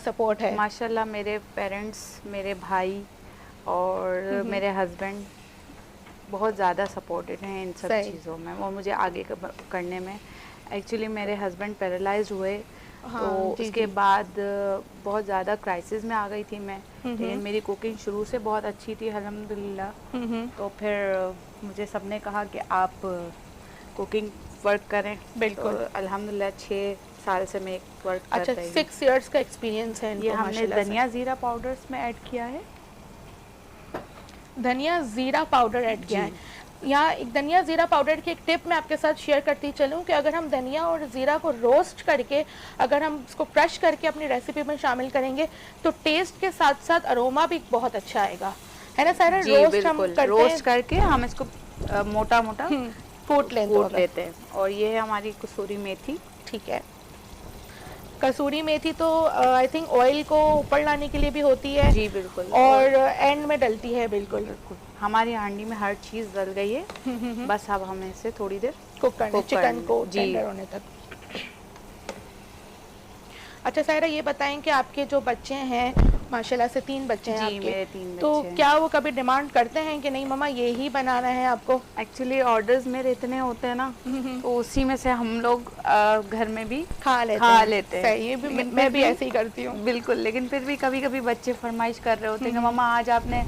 سپورٹ ہے؟ ماشاءاللہ میرے پیرنٹس, میرے بھائی اور میرے ہسبینڈ بہت زیادہ سپورٹڈ ہیں ان سب چیزوں میں, وہ مجھے آگے کرنے میں. ایکچولی میرے ہسبینڈ پیرالائز ہوئے تو اس کے بعد بہت زیادہ کرائسس میں آ گئی تھی میں, لیکن میری کوکنگ شروع سے بہت اچھی تھی الحمدللہ. تو پھر مجھے سب نے کہا کہ آپ کوکنگ ورک کریں. بالکل الحمدللہ 6 سال سے میں ورک کر رہی ہوں. 6 ایئرس کا ایکسپیرینس ہے. یہ ہم نے دھنیا زیرہ پاؤڈرز میں ایڈ کیا ہے. دھنیا زیرہ پاؤڈر ایڈ کیا ہے. یہاں ایک دھنیا زیرہ پاؤڈر کی ایک ٹپ میں آپ کے ساتھ شیئر کرتی چلوں کہ اگر ہم دھنیا اور زیرہ کو روسٹ کر کے اگر ہم اس کو کرش کر کے اپنی ریسیپی میں شامل کریں گے تو ٹیسٹ کے ساتھ ساتھ اروما بھی بہت اچھا آئے گا, ہے نا سارا؟ روسٹ ہم روسٹ کر کے ہم اس کو موٹا موٹا کوٹ لیتے ہیں. اور یہ ہے ہماری کسوری میتھی. ٹھیک ہے. کسوری میتھی تو آئی تھنک آئل کو اوپر لانے کے لیے بھی ہوتی ہے. جی بالکل. اور اینڈ میں ڈلتی ہے. بالکل بالکل. ہماری ہانڈی میں ہر چیز ڈل گئی ہے, بس اب ہمیں اسے تھوڑی دیر کوک کرنا ہے چکن کو ٹینڈر ہونے تک. اچھا سائرہ یہ بتائیں کہ آپ کے جو بچے ہیں ماشاءاللہ سے 3 بچے ہیں آپ کے, تو کیا وہ کبھی ڈیمانڈ کرتے ہیں کہ نہیں مما یہی بنانا ہے آپ کو؟ ایکچولی آرڈرز میرے اتنے ہوتے ہیں نا تو اسی میں سے ہم لوگ گھر میں بھی کھا لیتے ہیں. صحیح, میں بھی ایسے ہی کرتی ہوں. بالکل. لیکن پھر بھی کبھی کبھی بچے فرمائش کر رہے ہوتے ہیں کہ مما آج آپ نے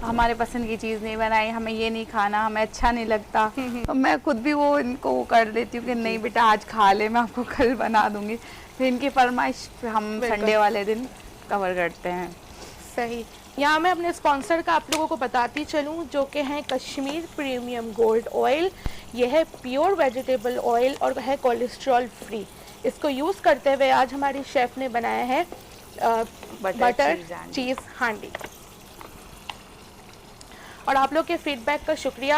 ہمارے پسند کی چیز نہیں بنائی, ہمیں یہ نہیں کھانا, ہمیں اچھا نہیں لگتا. تو میں خود بھی وہ ان کو وہ کر دیتی ہوں کہ نہیں بیٹا آج کھا لے, میں آپ کو کل بنا دوں گی. پھر ان کی فرمائش ہم سنڈے والے دن کور کرتے ہیں. صحیح. یہاں میں اپنے اسپانسر کا آپ لوگوں کو بتاتی چلوں جو کہ ہیں کشمیر پریمیم گولڈ آئل. یہ ہے پیور ویجیٹیبل آئل اور ہے کولیسٹرول فری. اس کو یوز کرتے ہوئے آج ہماری شیف نے بنایا ہے بٹر چیز ہانڈی. اور آپ لوگ کے فیڈ بیک کا شکریہ,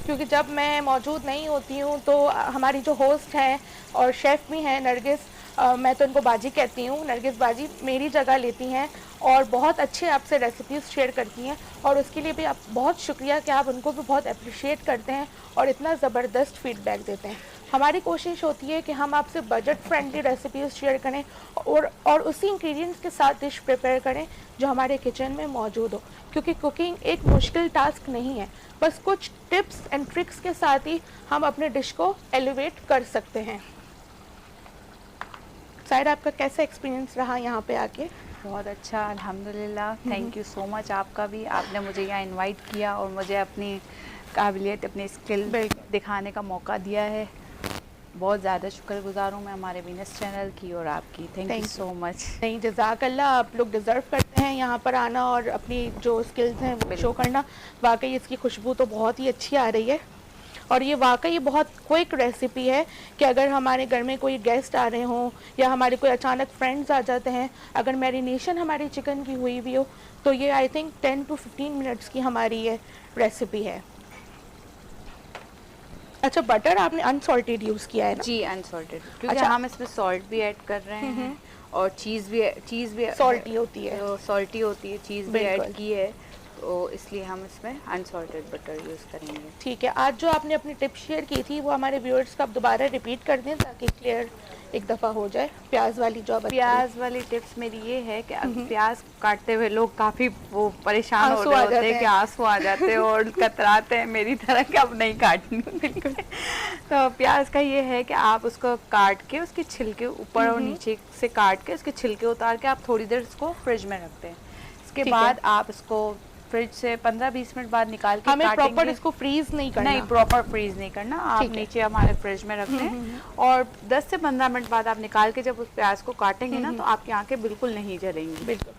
کیونکہ جب میں موجود نہیں ہوتی ہوں تو ہماری جو ہوسٹ ہیں اور شیف بھی ہیں نرگس, میں تو ان کو باجی کہتی ہوں, نرگس باجی میری جگہ لیتی ہیں اور بہت اچھے آپ سے ریسیپیز شیئر کرتی ہیں, اور اس کے لیے بھی آپ بہت شکریہ کہ آپ ان کو بھی بہت اپریشیٹ کرتے ہیں اور اتنا زبردست فیڈ بیک دیتے ہیں. ہماری کوشش ہوتی ہے کہ ہم آپ سے بجٹ فرینڈلی ریسیپیز شیئر کریں اور اسی انگریڈینٹس کے ساتھ ڈش پریپیئر کریں جو ہمارے کچن میں موجود ہو, کیونکہ کوکنگ ایک مشکل ٹاسک نہیں ہے, بس کچھ ٹپس اینڈ ٹرکس کے ساتھ ہی ہم اپنے ڈش کو ایلیویٹ کر سکتے ہیں. سائرہ آپ کا کیسا ایکسپیرینس رہا یہاں پہ آ کے؟ بہت اچھا الحمدللہ. تھینک یو سو مچ آپ کا بھی, آپ نے مجھے یہاں انوائٹ کیا اور مجھے اپنی قابلیت اپنی اسکل دکھانے کا موقع دیا ہے. بہت زیادہ شکر گزار ہوں میں ہمارے وینس چینل کی اور آپ کی. تھینک یو سو مچ. نہیں جزاک اللہ, آپ لوگ ڈیزرو کرتے ہیں یہاں پر آنا اور اپنی جو اسکلز ہیں وہ شو کرنا. واقعی اس کی خوشبو تو بہت ہی اچھی آ رہی ہے, اور یہ واقعی بہت کوئک ریسیپی ہے کہ اگر ہمارے گھر میں کوئی گیسٹ آ رہے ہوں یا ہمارے کوئی اچانک فرینڈز آ جاتے ہیں, اگر میرینیشن ہماری چکن کی ہوئی بھی ہو تو یہ آئی تھنک 10 to 15 منٹس کی ہماری یہ ریسیپی ہے. اچھا بٹر آپ نے انسالٹیڈ یوز کیا ہے نا؟ جی انسالٹیڈ, کیونکہ ہم اس میں سالٹ بھی ایڈ کر رہے ہیں اور چیز بھی سالٹی ہوتی ہے, چیز بھی ایڈ کی ہے, تو اس لیے ہم اس میں انسالٹیڈ بٹر یوز کریں گے. ٹھیک ہے. آج جو آپ نے اپنی ٹپ شیئر کی تھی وہ ہمارے ویورز کو آپ دوبارہ ریپیٹ کر دیں تاکہ کلیئر ایک دفعہ ہو جائے. پیاز والی جو پیاز والی ٹپس میری یہ ہے کہ پیاز کاٹتے ہوئے لوگ کافی وہ پریشان ہو رہے ہوتے ہیں کہ آنسو آ جاتے ہیں اور کتراتے ہیں میری طرح کہ اب نہیں کاٹنی. بالکل. تو پیاز کا یہ ہے کہ آپ اس کو کاٹ کے اس کے چھلکے اوپر اور نیچے سے کاٹ کے اس کے چھلکے اتار کے آپ تھوڑی دیر اس کو فریج میں رکھتے ہیں. اس کے بعد آپ اس کو فریج سے 15-20 منٹ بعد نکال کے ہمیں پراپر اس کو فریز نہیں کرنا. نہیں پراپر فریز نہیں کرنا, آپ نیچے ہمارے فریج میں رکھتے ہیں اور 10 سے 15 منٹ بعد آپ نکال کے جب اس پیاز کو کاٹیں گے نا تو آپ کی آنکھیں بالکل نہیں جلیں گی. بالکل.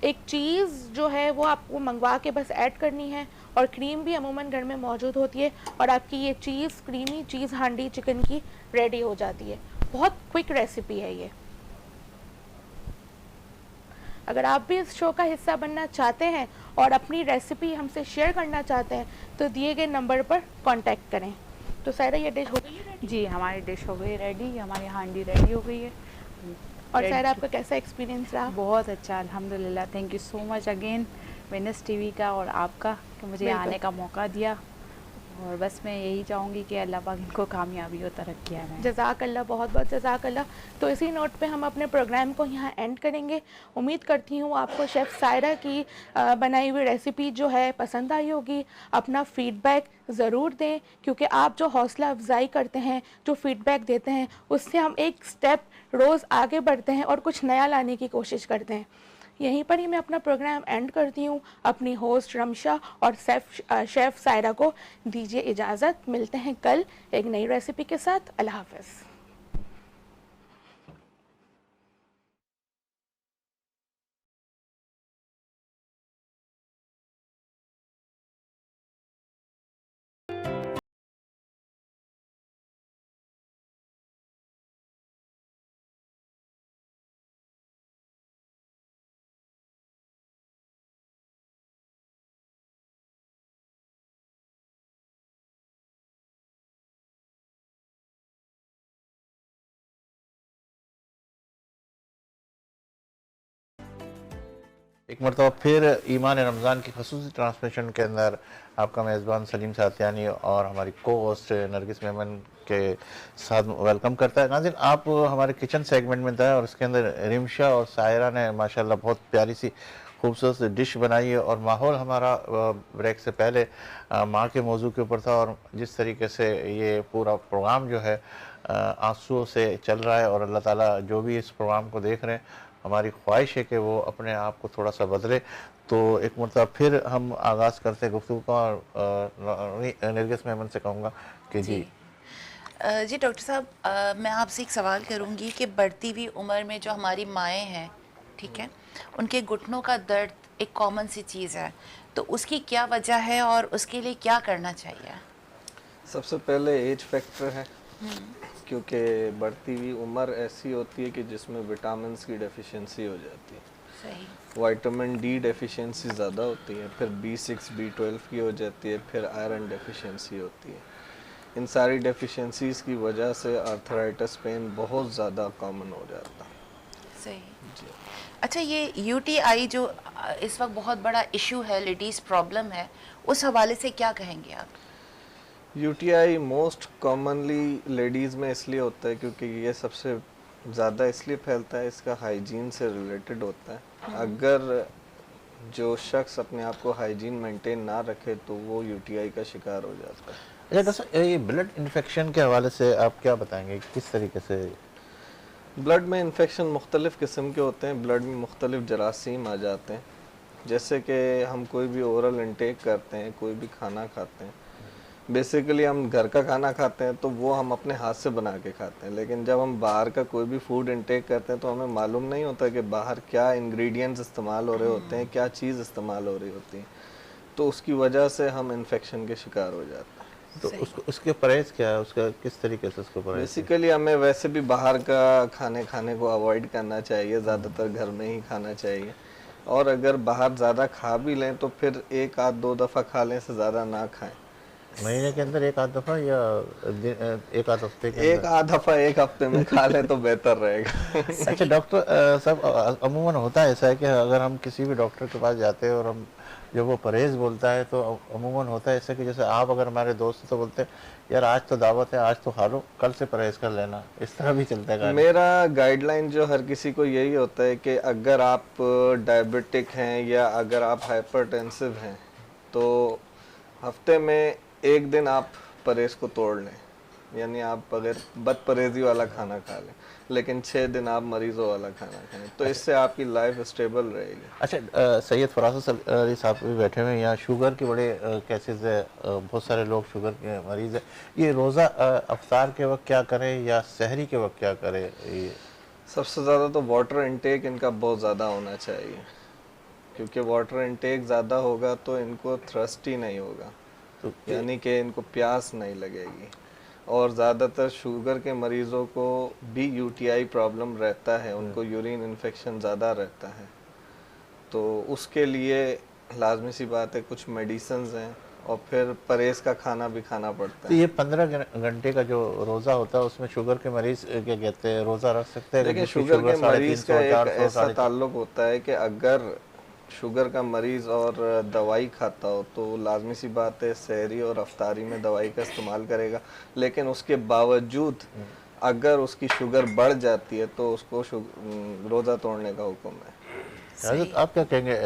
ایک چیز جو ہے وہ آپ کو منگوا کے بس ایڈ کرنی ہے, اور کریم بھی عموماً گھر میں موجود ہوتی ہے, اور آپ کی یہ چیز کریمی چیز ہانڈی چکن کی ریڈی ہو جاتی ہے. بہت کوئک ریسیپی ہے یہ. اگر آپ بھی اس شو کا حصہ بننا چاہتے ہیں اور اپنی ریسیپی ہم سے شیئر کرنا چاہتے ہیں تو دیے گئے نمبر پر کانٹیکٹ کریں. تو سائرہ یہ ڈش ہو گئی ہے ریڈی؟ جی ہماری ڈش ہو گئی ریڈی, ہماری ہانڈی ریڈی ہو گئی ہے. اور سائرہ آپ کا کیسا ایکسپیرینس رہا؟ بہت اچھا الحمدللہ. Thank you so much again Venus TV وی کا اور آپ کا کہ مجھے بالکل. آنے کا موقع دیا, اور بس میں یہی چاہوں گی کہ اللہ پاک ان کو کامیابی و ترقیاں دیں. جزاک اللہ, بہت بہت جزاک اللہ. تو اسی نوٹ پہ ہم اپنے پروگرام کو یہاں اینڈ کریں گے. امید کرتی ہوں آپ کو شیف سائرہ کی بنائی ہوئی ریسیپی جو ہے پسند آئی ہوگی. اپنا فیڈ بیک ضرور دیں, کیونکہ آپ جو حوصلہ افزائی کرتے ہیں, جو فیڈ بیک دیتے ہیں, اس سے ہم ایک سٹیپ روز آگے بڑھتے ہیں اور کچھ نیا لانے کی کوشش کرتے ہیں. یہیں پر ہی میں اپنا پروگرام اینڈ کرتی ہوں. اپنی ہوسٹ رمشا اور شیف سائرہ کو دیجیے اجازت. ملتے ہیں کل ایک نئی ریسیپی کے ساتھ. اللہ حافظ. ایک مرتبہ پھر ایمان رمضان کی خصوصی ٹرانسمیشن کے اندر آپ کا میزبان سلیم ساتھیانی اور ہماری کو ہوسٹ نرگس میمن کے ساتھ ویلکم کرتا ہے. ناظرین, آپ ہمارے کچن سیگمنٹ میں تھے اور اس کے اندر رمشا اور سائرہ نے ماشاءاللہ بہت پیاری سی خوبصورت ڈش بنائی ہے, اور ماحول ہمارا بریک سے پہلے ماں کے موضوع کے اوپر تھا, اور جس طریقے سے یہ پورا پروگرام جو ہے آنسوؤں سے چل رہا ہے, اور اللہ تعالیٰ جو بھی اس پروگرام کو دیکھ رہے ہیں, ہماری خواہش ہے کہ وہ اپنے آپ کو تھوڑا سا بدلے. تو ایک مرتبہ پھر ہم آغاز کرتے ہیں گفتگو کا, اور نرگس میمن سے کہوں گا کہ جی جی ڈاکٹر صاحب, میں آپ سے ایک سوال کروں گی کہ بڑھتی ہوئی عمر میں جو ہماری مائیں ہیں, ٹھیک ہے, ان کے گھٹنوں کا درد ایک کامن سی چیز ہے, تو اس کی کیا وجہ ہے اور اس کے لیے کیا کرنا چاہیے؟ سب سے پہلے ایج فیکٹر ہے, کیونکہ بڑھتی ہوئی عمر ایسی ہوتی ہے کہ جس میں وٹامنس کی ڈیفیشنسی ہو جاتی ہے. صحیح. وائٹامن ڈی ڈیفیشنسی زیادہ ہوتی ہے, پھر B6 B12 کی ہو جاتی ہے, پھر آئرن ڈیفیشنسی ہوتی ہے. ان ساری ڈیفیشنسیز کی وجہ سے آرتھرائٹس پین بہت زیادہ کامن ہو جاتا ہے. صحیح. اچھا, یہ یو ٹی آئی جو اس وقت بہت بڑا ایشو ہے, لیڈیز پرابلم ہے, اس حوالے سے کیا کہیں گے آپ؟ U T I most commonly ladies میں اس لیے ہوتا ہے کیونکہ یہ سب سے زیادہ اس لیے پھیلتا ہے, اس کا ہائیجین سے ریلیٹڈ ہوتا ہے. اگر جو شخص اپنے آپ کو ہائیجین مینٹین نہ رکھے تو وہ یو ٹی آئی کا شکار ہو جاتا ہے. اچھا ڈاکٹر صاحب, یہ بلڈ انفیکشن کے حوالے سے آپ کیا بتائیں گے, کس طریقے سے؟ بلڈ میں انفیکشن مختلف قسم کے ہوتے ہیں. بلڈ میں مختلف جراثیم آ جاتے ہیں, جیسے کہ ہم کوئی بھی اورل انٹیک کرتے ہیں, کوئی بھی کھانا کھاتے ہیں. بیسیکلی ہم گھر کا کھانا کھاتے ہیں تو وہ ہم اپنے ہاتھ سے بنا کے کھاتے ہیں, لیکن جب ہم باہر کا کوئی بھی فوڈ انٹیک کرتے ہیں تو ہمیں معلوم نہیں ہوتا کہ باہر کیا انگریڈینٹس استعمال ہو رہے ہوتے ہیں, کیا چیز استعمال ہو رہی ہوتی ہے, تو اس کی وجہ سے ہم انفیکشن کے شکار ہو جاتے ہیں. تو اس کے پرہیز کیا ہے, اس کا کس طریقے سے اس کو پرہیز؟ بیسیکلی ہمیں ویسے بھی باہر کا کھانے کو اوائڈ کرنا چاہیے, زیادہ تر گھر میں ہی کھانا چاہیے, اور اگر باہر زیادہ کھا بھی لیں تو پھر 1-2 دفعہ کھا لیں, سے زیادہ نہ کھائیں. مہینے کے اندر 1-8 دفعہ یا 1-8 ہفتے کے اندر؟ 1-8 دفعہ 1 ہفتے میں کھا لیں تو بہتر رہے گا. اچھا ڈاکٹر صاحب, عموماً ہوتا ہے ایسا ہے کہ اگر ہم کسی بھی ڈاکٹر کے پاس جاتے ہیں اور ہم جب وہ پرہیز بولتا ہے تو عموماً ہوتا ہے ایسا کہ جیسے آپ اگر ہمارے دوست تو بولتے ہیں یار آج تو دعوت ہے, آج تو کھا لو, کل سے پرہیز کر لینا, اس طرح بھی چلتا ہے. میرا گائیڈ لائن جو ہر کسی کو یہی ہوتا ہے کہ اگر آپ ڈائبٹک ہیں یا اگر آپ ہائپر ٹینسو ہیں تو ہفتے میں 1 دن آپ پرہیز کو توڑ لیں, یعنی آپ بغیر بد پرہیزی والا کھانا کھا لیں, لیکن 6 دن آپ مریضوں والا کھانا کھائیں, تو اس سے آپ کی لائف اسٹیبل رہے گی. اچھا, سید فراست علی صاحب بھی بیٹھے ہوئے ہیں یہاں, شوگر کے بڑے کیسز ہے, بہت سارے لوگ شوگر کے مریض ہیں. یہ روزہ افطار کے وقت کیا کریں یا سحری کے وقت کیا کریں؟ سب سے زیادہ تو واٹر انٹیک ان کا بہت زیادہ ہونا چاہیے. کیونکہ واٹر انٹیک زیادہ ہوگا تو ان کو تھرسٹ ہی نہیں ہوگا، یعنی کہ ان کو پیاس نہیں لگے گی. اور زیادہ تر شوگر کے مریضوں کو بھی یو ٹی آئی پرابلم رہتا ہے، ان کو یورین انفیکشن زیادہ رہتا ہے، تو اس کے لیے لازمی سی بات ہے کچھ میڈیسنز ہیں اور پھر پرہیز کا کھانا بھی کھانا پڑتا تو ہے. یہ 15 گھنٹے کا جو روزہ ہوتا ہے اس میں شوگر کے مریض کیا کہتے ہیں روزہ رکھ سکتے ہیں؟ لیکن شوگر کے مریض کا ایک ایسا تعلق ہوتا ہے کہ اگر شوگر کا مریض اور دوائی کھاتا ہو تو لازمی سی بات ہے سحری اور افطاری میں دوائی کا استعمال کرے گا، لیکن اس کے باوجود اگر اس کی شوگر بڑھ جاتی ہے تو اس کو روزہ توڑنے کا حکم ہے. حضرت آپ کیا کہیں گے؟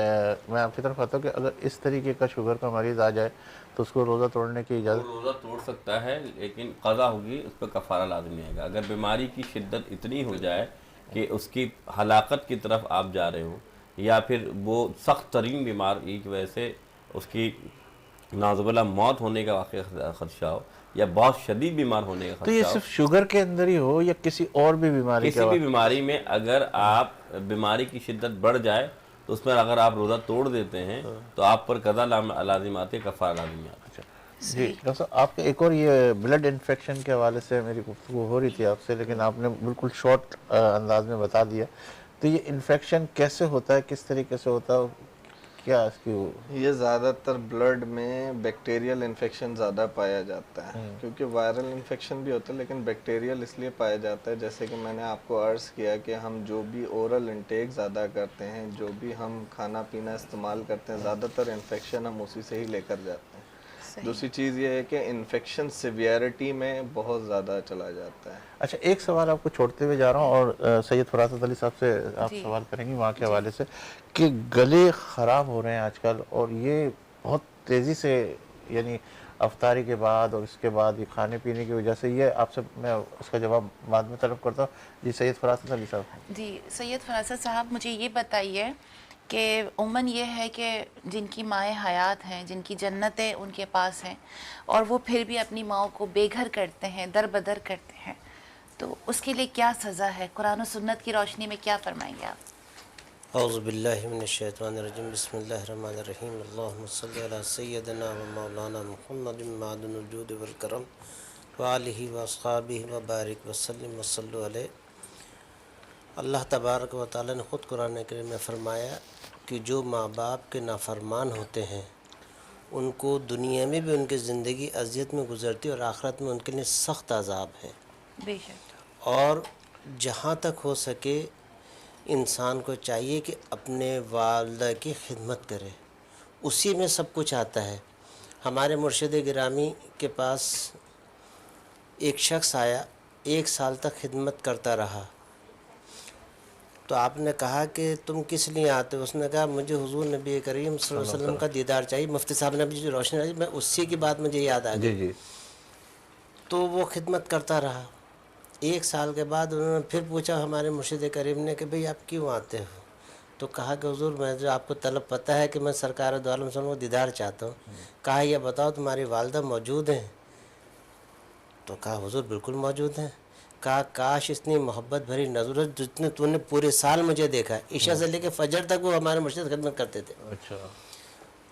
میں آپ کی طرف آتا ہوں کہ اگر اس طریقے کا شوگر کا مریض آ جائے تو اس کو روزہ توڑنے کی اجازت؟ وہ روزہ توڑ سکتا ہے لیکن قضا ہوگی، اس پہ کفارہ لازمی آئے گا. اگر بیماری کی شدت اتنی ہو جائے کہ اس کی ہلاکت کی طرف آپ جا رہے ہو، یا پھر وہ سخت ترین بیماری کی وجہ سے اس کی نعوذ باللہ موت ہونے کا واقعہ خدشہ ہو، یا بہت شدید بیمار ہونے کا تو یہ خدشہ ہو. صرف شوگر کے اندر ہی ہو یا کسی اور بھی بیماری کسی بھی بیماری میں اگر آپ بیماری کی شدت بڑھ جائے تو اس میں اگر آپ روزہ توڑ دیتے ہیں تو آپ پر قضا لازم آتی ہے، کفارہ لازمی آتی ہے. جی ڈاکٹر صاحب، آپ کے ایک اور یہ بلڈ انفیکشن کے حوالے سے میری گفتگو ہو رہی تھی آپ سے، لیکن آپ نے بالکل شارٹ انداز میں بتا دیا. تو یہ انفیکشن کیسے ہوتا ہے، کس طریقے سے ہوتا ہے، کیا اس کی یہ زیادہ تر بلڈ میں بیکٹیریل انفیکشن زیادہ پایا جاتا ہے، کیونکہ وائرل انفیکشن بھی ہوتا ہے لیکن بیکٹیریل اس لیے پایا جاتا ہے جیسے کہ میں نے آپ کو عرض کیا کہ ہم جو بھی اورل انٹیک زیادہ کرتے ہیں، جو بھی ہم کھانا پینا استعمال کرتے ہیں، زیادہ تر انفیکشن ہم اسی سے ہی لے کر جاتے ہیں. دوسری چیز یہ ہے کہ انفیکشن سیویرٹی میں بہت زیادہ چلا جاتا ہے. اچھا، ایک سوال آپ کو چھوڑتے ہوئے جا رہا ہوں اور سید فراست علی صاحب سے آپ سوال کریں گے وہاں کے حوالے سے کہ گلے خراب ہو رہے ہیں آج کل، اور یہ بہت تیزی سے، یعنی افطاری کے بعد اور اس کے بعد یہ کھانے پینے کی وجہ سے. یہ آپ سے میں اس کا جواب بعد میں طلب کرتا ہوں. جی سید فراست علی صاحب. جی سید فراست صاحب، مجھے یہ بتائیے کہ عموماً یہ ہے کہ جن کی مائیں حیات ہیں، جن کی جنتیں ان کے پاس ہیں، اور وہ پھر بھی اپنی ماؤں کو بے گھر کرتے ہیں، در بدر کرتے ہیں، تو اس کے لیے کیا سزا ہے؟ قرآن و سنت کی روشنی میں کیا فرمائیں گے آپ؟ اعوذ باللہ من الشیطان الرجیم، بسم اللہ الرحمن الرحیم. اللہم صلی علی سیدنا و مولانا محمد معدن الجود والکرم وآلہ واصحابہ وبارک وسلم وصلو علیہ. اللہ تبارک و تعالیٰ نے خود قرآن کریم میں فرمایا کہ جو ماں باپ کے نافرمان ہوتے ہیں ان کو دنیا میں بھی ان کی زندگی اذیت میں گزرتی اور آخرت میں ان کے لیے سخت عذاب ہے. بے شک. اور جہاں تک ہو سکے انسان کو چاہیے کہ اپنے والدہ کی خدمت کرے، اسی میں سب کچھ آتا ہے. ہمارے مرشد گرامی کے پاس ایک شخص آیا، 1 سال تک خدمت کرتا رہا. تو آپ نے کہا کہ تم کس لیے آتے ہو؟ اس نے کہا مجھے حضور نبی کریم صلی اللہ علیہ وسلم کا دیدار چاہیے. مفتی صاحب نے بھی جو روشنی آئی، میں اسی کی بات مجھے یاد آ گئی. تو وہ خدمت کرتا رہا. 1 سال کے بعد انہوں نے پھر پوچھا ہمارے مرشد کریم نے کہ بھئی آپ کیوں آتے ہو؟ تو کہا کہ حضور میں جو آپ کو طلب پتہ ہے کہ میں سرکار دو عالم صلی اللہ علیہ وسلم کو دیدار چاہتا ہوں. کہا یہ بتاؤ تمہاری والدہ موجود ہیں؟ تو کہا حضور بالکل موجود ہیں. کہا کاش اتنی محبت بھری نظر جتنے تو نے پورے سال مجھے دیکھا، عشاء سے لے کے فجر تک وہ ہمارے مرشد خدمت کرتے تھے. اچھا.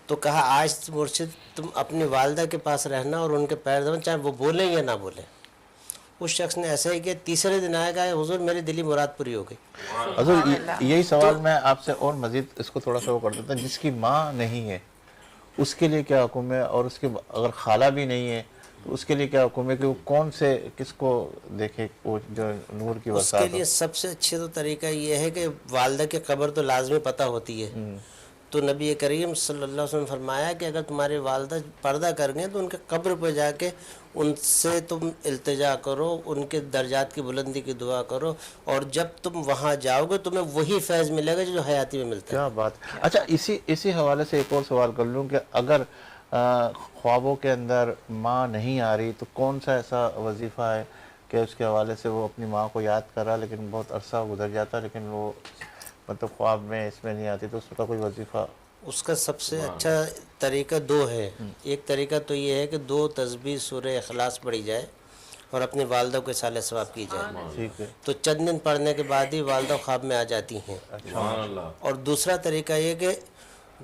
تو کہا آج مرشد تم اپنی والدہ کے پاس رہنا اور ان کے پیر دبانا، چاہے وہ بولیں یا نہ بولیں. اس شخص نے ایسا ہی کیا. تیسرے دن آیا کہ حضور میری دلی مراد پوری ہو گئی. حضور یہی سوال میں آپ سے اور مزید اس کو تھوڑا سا وہ کر دیتا ہوں، جس کی ماں نہیں ہے اس کے لیے کیا حکم ہے، اور اس کے اگر خالہ بھی نہیں ہے تو اس کے لیے کیا حکم ہے کہ وہ کون سے کس کو دیکھے، وہ جو نور کی اس وسعت کے لیے سب سے اچھے تو طریقہ یہ ہے کہ والدہ کی قبر تو لازمی پتہ ہوتی ہے. تو نبی کریم صلی اللہ علیہ وسلم فرمایا کہ اگر تمہاری والدہ پردہ کر گئیں تو ان کے قبر پہ جا کے ان سے تم التجا کرو، ان کے درجات کی بلندی کی دعا کرو، اور جب تم وہاں جاؤ گے تمہیں وہی فیض ملے گا جو حیاتی میں ملتا ہے. کیا بات. اچھا، اسی حوالے سے ایک اور سوال کر لوں کہ اگر خوابوں کے اندر ماں نہیں آ رہی تو کون سا ایسا وظیفہ ہے کہ اس کے حوالے سے وہ اپنی ماں کو یاد کر رہا لیکن بہت عرصہ گزر جاتا لیکن وہ مطلب خواب میں اس میں نہیں آتی، تو اس کا کوئی وظیفہ؟ اس کا سب سے اچھا طریقہ 2 ہے. ایک طریقہ تو یہ ہے کہ 2 تسبیح سورہ اخلاص پڑھی جائے اور اپنی والدہ کو اصالہ ثواب کی جائے. ٹھیک ہے. تو چند دن پڑھنے کے بعد ہی والدہ خواب میں آ جاتی ہیں. اور دوسرا طریقہ یہ کہ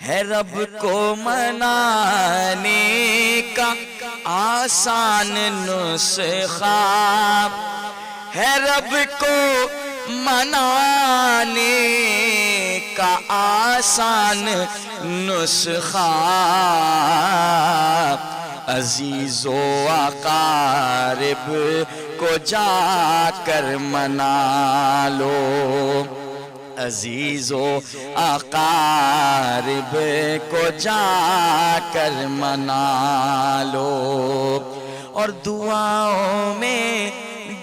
ہے رب کو منانے کا آسان نسخہ، ہے رب کو منانے کا آسان نسخہ، عزیز و اقارب کو جا کر منا لو، عزیز و اقارب کو جا کر منا لو، اور دعاؤں میں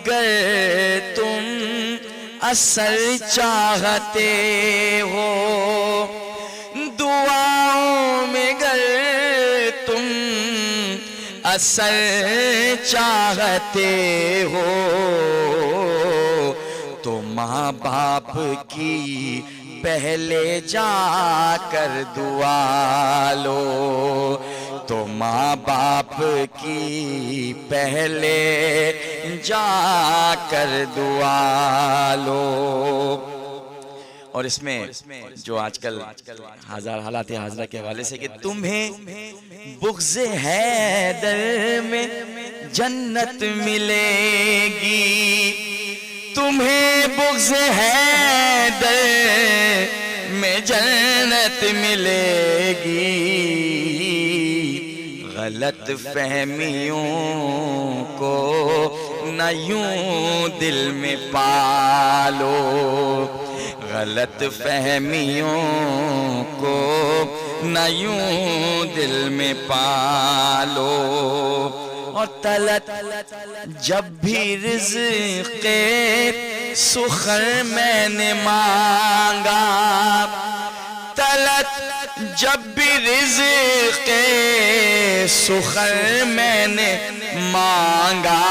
گر تم اثر چاہتے ہو، دعاؤں میں گر تم اثر چاہتے ہو، تو ماں باپ کی پہلے جا کر دعا لو، تو ماں باپ کی پہلے جا کر دعا لو۔ اور اس میں جو آج کل ہزار حالات حاضرہ کے حوالے سے کہ تمہیں بغض حیدر میں جنت ملے گی، تمہیں بغض حیدر میں جنت ملے گی، غلط فہمیوں کو نہ یوں دل میں پالو، غلط فہمیوں کو نہ یوں دل میں پالو، اور طلت جب بھی رزق سخر میں نے مانگا، طلت جب بھی رزق سخر میں نے مانگا،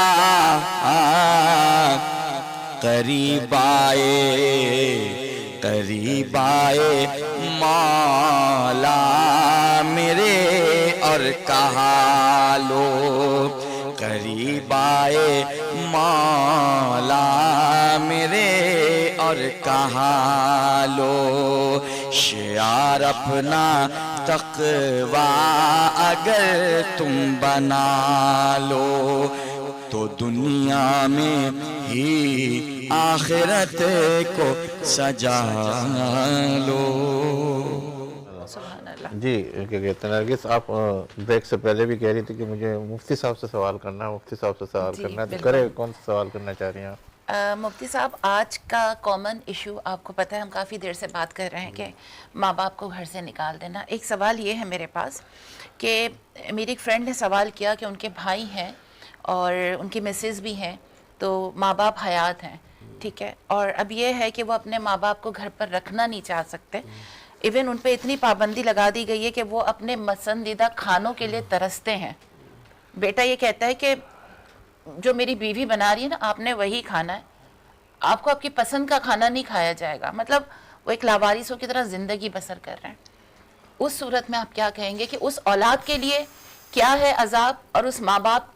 قریب آئے مولا میرے اور کہا لو، قریب آئے مولا میرے اور کہا لو، شعار اپنا تقوی اگر تم بنا لو تو دنیا میں ہی آخرت کو سجا لو۔ جی کیا کہتے ہیں نرگس، آپ بریک سے پہلے بھی کہہ رہی تھی کہ مجھے مفتی صاحب سے سوال کرنا ہے، مفتی صاحب سے سوال کرنا ہے، تو کرے کون سا سوال کرنا چاہ رہی ہیں آپ؟ مفتی صاحب، آج کا کامن ایشو آپ کو پتہ ہے، ہم کافی دیر سے بات کر رہے ہیں کہ ماں باپ کو گھر سے نکال دینا۔ ایک سوال یہ ہے میرے پاس کہ میری ایک فرینڈ نے سوال کیا کہ ان کے بھائی ہیں اور ان کی مسز بھی ہیں، تو ماں باپ حیات ہیں، ٹھیک ہے، اور اب یہ ہے کہ وہ اپنے ماں باپ کو گھر پر رکھنا نہیں چاہ سکتے، ایون ان پہ اتنی پابندی لگا دی گئی ہے کہ وہ اپنے پسندیدہ کھانوں کے لیے ترستے ہیں۔ بیٹا یہ کہتا ہے کہ جو میری بیوی بنا رہی ہے نا، آپ نے وہی کھانا ہے، آپ کو آپ کی پسند کا کھانا نہیں کھایا جائے گا، مطلب وہ ایک لاوارثوں کی طرح زندگی بسر کر رہے ہیں۔ اس صورت میں آپ کیا کہیں گے کہ اس اولاد کے لیے کیا ہے عذاب، اور اس ماں باپ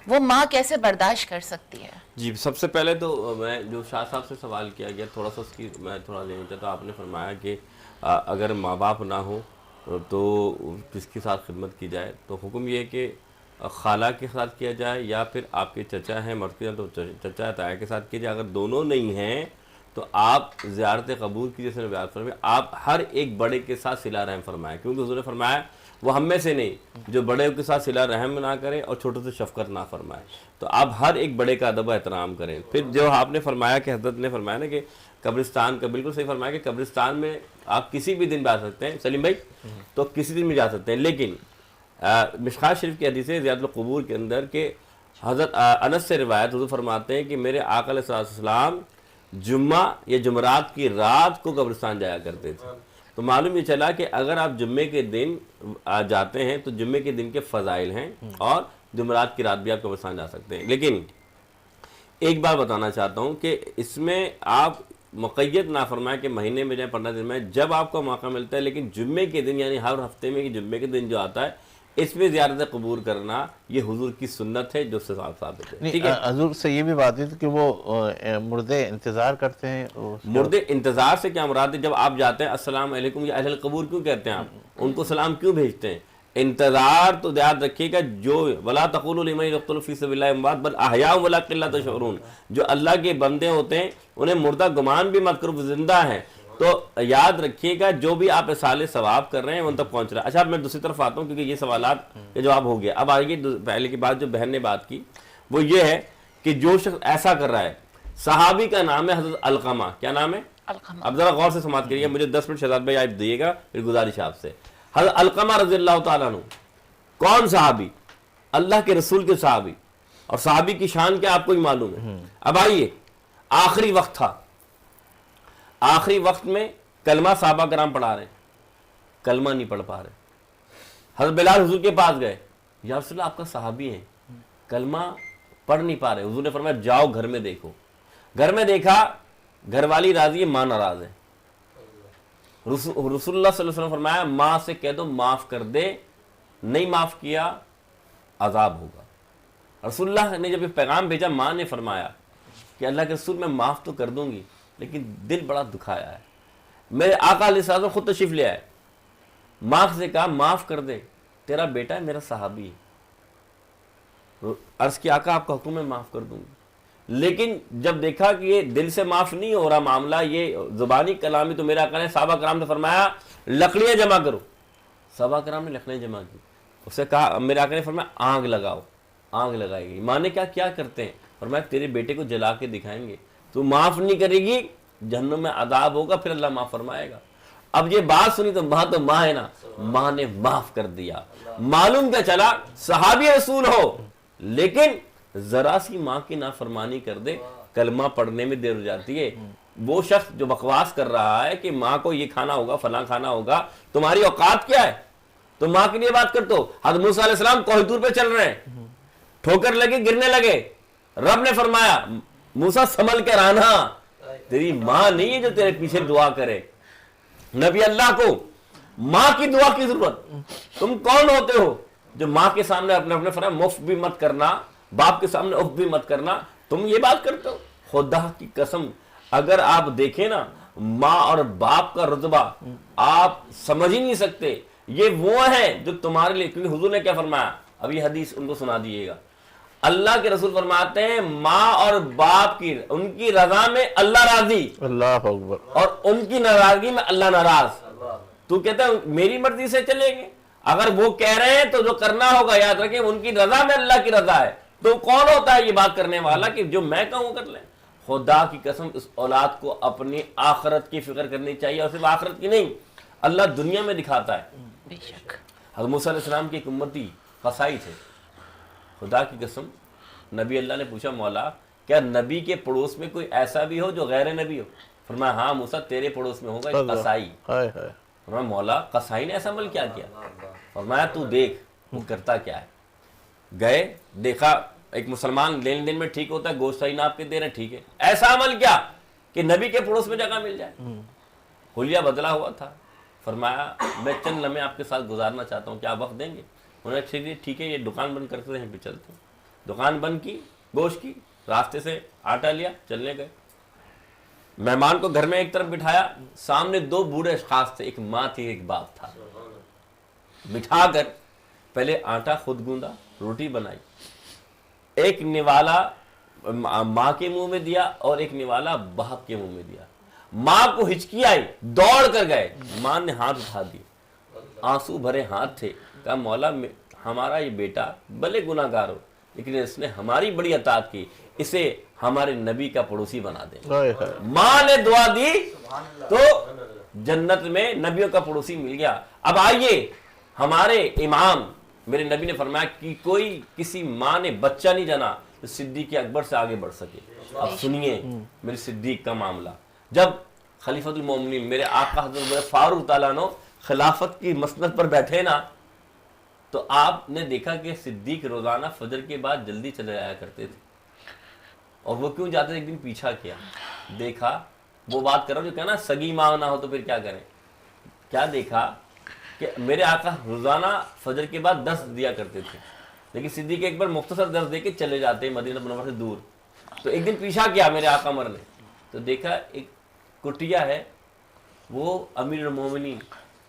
وہ ماں کیسے برداشت کر سکتی ہے؟ جی، سب سے پہلے تو میں جو شاہ صاحب سے سوال کیا گیا تھوڑا سا اس کی میں تھوڑا لینا چاہتا ہوں۔ آپ نے فرمایا کہ اگر ماں باپ نہ ہوں تو کس کے ساتھ خدمت کی جائے، تو حکم یہ ہے کہ خالہ کے ساتھ کیا جائے یا پھر آپ کے چچا ہیں مرد کے تو چچا تایا کے ساتھ کیا جائے۔ اگر دونوں نہیں ہیں تو آپ زیارت قبور کی جیسے بیان فرمائے، آپ ہر ایک بڑے کے ساتھ صلہ رحم فرمائیں، کیونکہ حضور نے فرمایا وہ ہم میں سے نہیں جو بڑے کے ساتھ صلہ رحم نہ کرے اور چھوٹے سے شفقت نہ فرمائے، تو آپ ہر ایک بڑے کا ادب و احترام کریں۔ پھر جو آپ نے فرمایا کہ حضرت نے فرمایا نا کہ قبرستان کا، بالکل صحیح فرمایا کہ قبرستان میں آپ کسی بھی دن بھی آ سکتے ہیں، سلیم بھائی تو کسی دن بھی جا سکتے ہیں، لیکن مشکوٰۃ شریف کی حدیث ہے زیارت القبور کے اندر کہ حضرت انس سے روایت حضور فرماتے ہیں کہ میرے آقا علیہ السلام جمعہ یا جمعرات کی رات کو قبرستان جایا کرتے تھے، تو معلوم یہ چلا کہ اگر آپ جمعے کے دن جاتے ہیں تو جمعے کے دن کے فضائل ہیں، اور جمعرات کی رات بھی آپ قبرستان جا سکتے ہیں۔ لیکن ایک بات بتانا چاہتا ہوں کہ اس میں آپ مقید نہ فرمائیں کہ مہینے میں جائیں 15 دن میں، جب آپ کو موقع ملتا ہے، لیکن جمعے کے دن یعنی ہر ہفتے میں جمعے کے دن جو آتا ہے اس میں زیارت قبور کرنا یہ حضور کی سنت ہے جو سے ثابت ہے. ٹھیک ہے. حضور سے یہ بھی بات ہوئی تھی کہ وہ مردے انتظار کرتے ہیں. مردے انتظار سے کیا مراد ہے؟ جب آپ جاتے ہیں السلام علیکم یا اہل القبور کیوں کہتے ہیں آپ؟ ان کو سلام کیوں بھیجتے ہیں؟ انتظار تو یاد رکھیے گا جو ولا تقولوا لمن يقتل في سبيل الله اموات بل احياء ولكن لا تشعرون، جو اللہ کے بندے ہوتے ہیں انہیں مردہ گمان بھی مت کرو، زندہ ہیں. تو یاد رکھیے گا جو بھی آپ اصال ثواب کر رہے ہیں ان تک پہنچ رہا ہے. اچھا میں دوسری طرف آتا ہوں کیونکہ یہ سوالات کا جواب ہو گیا. اب آگے پہلے کی بات جو بہن نے بات کی وہ یہ ہے کہ جو شخص ایسا کر رہا ہے، صحابی کا نام ہے حضرت علقمہ. کیا نام ہے؟ علقمہ. اب ذرا غور سے سماعت کریے، مجھے 10 منٹ شہزاد بھائی آپ دیے گا، پھر گزارش آپ سے. حضرت علقمہ رضی اللہ تعالیٰ عنہ کون صحابی؟ اللہ کے رسول کے صحابی. اور صحابی کی شان کیا آپ کو ہی معلوم ہے. اب آئیے، آخری وقت تھا، آخری وقت میں کلمہ صحابہ کرام پڑھا رہے ہیں، کلمہ نہیں پڑھ پا رہے. حضرت بلال حضور کے پاس گئے، یا رسول اللہ آپ کا صحابی ہیں، کلمہ پڑھ نہیں پا رہے. حضور نے فرمایا جاؤ گھر میں دیکھو. گھر میں دیکھا، گھر والی راضی ہے، ماں ناراض ہے. رسول اللہ صلی اللہ علیہ وسلم فرمایا ماں سے کہہ دو معاف کر دے، نہیں معاف کیا عذاب ہوگا. رسول اللہ نے جب یہ پیغام بھیجا، ماں نے فرمایا کہ اللہ کے رسول میں معاف تو کر دوں گی لیکن دل بڑا دکھایا ہے. میرے آقا علیہ السلام خود تشریف لے آئے، ماں سے کہا معاف کر دے، تیرا بیٹا ہے، میرا صحابی ہے. عرض کی آقا آپ کا حکم ہے، معاف کر دوں گی. لیکن جب دیکھا کہ یہ دل سے معاف نہیں ہو رہا معاملہ، یہ زبانی کلامی، تو میرا آقا نے صحابہ کرام نے فرمایا لکڑیاں جمع کرو. صحابہ کرام نے لکڑیاں جمع کی. اس سے کہا، میرے آقا نے فرمایا آگ لگاؤ. آگ لگائے گی. ماں نے کیا کرتے ہیں؟ فرمایا تیرے بیٹے کو جلا کے دکھائیں گے، تو معاف نہیں کرے گی جہنم میں عذاب ہوگا، پھر اللہ معاف فرمائے گا. اب یہ بات سنی تو ماں ہے نا، ماں نے معاف کر دیا. معلوم کیا چلا؟ صحابی رسول ہو لیکن ذرا سی ماں کی نافرمانی کر دے، کلمہ پڑھنے میں دیر ہو جاتی ہے. وہ شخص جو بکواس کر رہا ہے کہ ماں کو یہ کھانا ہوگا، فلاں کھانا ہوگا، تمہاری اوقات کیا ہے؟ تو ماں کے لیے بات کرتے ہو. حضرت موسیٰ علیہ السلام کوہ طور پہ چل رہے ہیں، ٹھوکر لگے، گرنے لگے. رب نے فرمایا موسیٰ سنبھل کے رہنا، تیری ماں نہیں ہے جو تیرے پیچھے دعا کرے. نبی اللہ کو ماں کی دعا کی ضرورت. تم کون ہوتے ہو جو ماں کے سامنے اپنے فرمایا مفت بھی مت کرنا، باپ کے سامنے اف بھی مت کرنا، تم یہ بات کرتے ہو؟ خدا کی قسم اگر آپ دیکھیں نا ماں اور باپ کا رتبہ آپ سمجھ ہی نہیں سکتے. یہ وہ ہیں جو تمہارے لیے، کیونکہ حضور نے کیا فرمایا، اب یہ حدیث ان کو سنا دیئے گا. اللہ کے رسول فرماتے ہیں ماں اور باپ کی، ان کی رضا میں اللہ راضی، اللہ اکبر، اور ان کی ناراضگی میں اللہ ناراض. تو کہتا ہے میری مرضی سے چلیں گے، اگر وہ کہہ رہے ہیں تو جو کرنا ہوگا یاد رکھیں ان کی رضا میں اللہ کی رضا ہے. تو کون ہوتا ہے یہ بات کرنے والا کہ جو میں کہوں کر لیں؟ خدا کی قسم اس اولاد کو اپنی آخرت کی فکر کرنی چاہیے، اور صرف آخرت کی نہیں، اللہ دنیا میں دکھاتا ہے. بے شک. حضرت موسیٰ علیہ السلام کی ایک امتی قصائی تھے. خدا کی قسم نبی اللہ نے پوچھا مولا کیا نبی کے پڑوس میں کوئی ایسا بھی ہو جو غیر نبی ہو؟ فرمایا ہاں موسیٰ تیرے پڑوس میں ہوگا ایک قصائی. فرمایا مولا قصائی نے ایسا عمل کیا کیا؟ فرمایا تو دیکھ وہ کرتا کیا ہے. گئے دیکھا ایک مسلمان لین دین میں ٹھیک ہوتا ہے، گوشت صحیح ناپ کے دے رہے ہیں، ٹھیک ہے. ایسا عمل کیا کہ نبی کے پڑوس میں جگہ مل جائے. حلیہ بدلا ہوا تھا. فرمایا میں چند لمحے آپ کے ساتھ گزارنا چاہتا ہوں، کیا آپ وقت دیں گے؟ انہوں نے ٹھیک ہے، یہ دکان بند کرتے ہیں، پہ چلتے ہیں. دکان بند کی، گوشت کی، راستے سے آٹا لیا، چلنے گئے. مہمان کو گھر میں ایک طرف بٹھایا، سامنے دو بوڑھے اشخاص تھے، ایک ماں تھی ایک باپ تھا. بٹھا کر پہلے آٹا خود گوندا، روٹی بنائی، ایک نوالا ماں کے منہ میں دیا اور ایک نوالا باپ کے منہ میں دیا. ماں کو ہچکی آئی، دوڑ کر گئے، ماں نے ہاتھ اٹھا دی، آنسو بھرے ہاتھ تھے. کہا مولا ہمارا یہ بیٹا بھلے گناہ گار ہو لیکن اس نے ہماری بڑی اطاعت کی، اسے ہمارے نبی کا پڑوسی بنا دیں. ماں نے دعا دی تو جنت میں نبیوں کا پڑوسی مل گیا. اب آئیے ہمارے امام میرے نبی نے فرمایا کہ کوئی کسی ماں نے بچہ نہیں جانا تو صدیق اکبر سے آگے بڑھ سکے. اب سنیے میرے صدیق کا معاملہ. جب خلیفۃ المومنین میرے آقا حضرت فاروق تعالیٰ عنہ خلافت کی مسند پر بیٹھے نا، تو آپ نے دیکھا کہ صدیق روزانہ فجر کے بعد جلدی چلے آیا کرتے تھے. اور وہ کیوں جاتے تھے؟ ایک دن پیچھا کیا، دیکھا، وہ بات کر رہا ہوں جو کہنا سگی ماں نہ ہو تو پھر کیا کریں. کیا دیکھا کہ میرے آقا روزانہ فجر کے بعد 10 دیا کرتے تھے، لیکن صدیق اکبر مختصر 10 دے کے چلے جاتے مدینہ منورہ سے دور. تو ایک دن پیچھا کیا میرے آقا عمر نے، تو دیکھا ایک کٹیا ہے، وہ امیر المومنین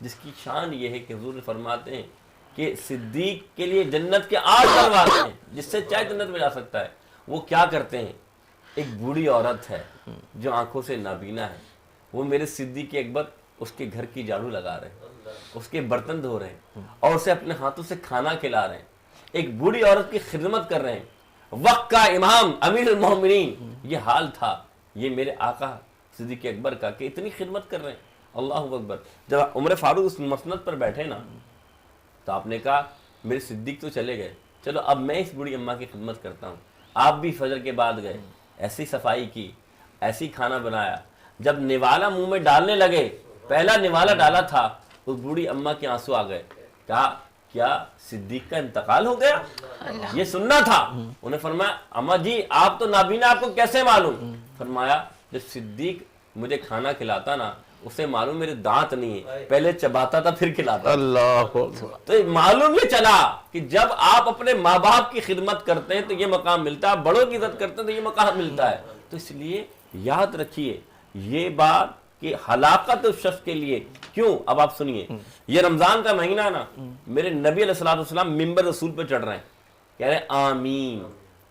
جس کی شان یہ ہے کہ حضور نے فرماتے ہیں کہ صدیق کے لیے جنت کے 8 دروازے ہیں جس سے چاہے جنت میں جا سکتا ہے. وہ کیا کرتے ہیں، ایک بوڑھی عورت ہے جو آنکھوں سے نابینا ہے، وہ میرے صدیق اکبر اس کے گھر کی جھاڑو لگا رہے ہیں، اس کے برتن دھو رہے ہیں اور اسے اپنے ہاتھوں سے کھانا کھلا رہے ہیں، ایک بوڑھی عورت کی خدمت کر رہے ہیں. وقت کا امام امیر المومنین یہ حال تھا یہ میرے آقا صدیق اکبر کا کہ اتنی خدمت کر رہے ہیں. اللہ اکبر. جب عمر فاروق اس مسند پر بیٹھے نا تو آپ نے کہا میرے صدیق تو چلے گئے، چلو اب میں اس بوڑھی اماں کی خدمت کرتا ہوں. آپ بھی فجر کے بعد گئے، ایسی صفائی کی، ایسی کھانا بنایا. جب نوالا منہ میں ڈالنے لگے، پہلا نوالا ڈالا تھا، اس بوڑھی اماں کے آنسو آ گئے. کہا کیا صدیق کا انتقال ہو گیا؟ یہ سننا تھا. انہیں فرمایا اماں جی آپ تو نابینا، آپ کو کیسے معلوم؟ فرمایا جب صدیق مجھے کھانا کھلاتا نا اسے معلوم میرے دانت نہیں ہے، پہلے چباتا تھا پھر کھلاتا. اللہ تو معلوم یہ چلا کہ جب آپ اپنے ماں باپ کی خدمت کرتے ہیں تو یہ مقام ملتا ہے، بڑوں کی عزت کرتے ہیں تو یہ مقام ملتا ہے. تو اس لیے یاد رکھیے یہ بات کہ ہلاکت اس شخص کے لیے کیوں. اب آپ سنیے، یہ رمضان کا مہینہ نا، میرے نبی علیہ الصلوۃ والسلام ممبر رسول پہ چڑھ رہے ہیں، کہہ رہے ہیں آمین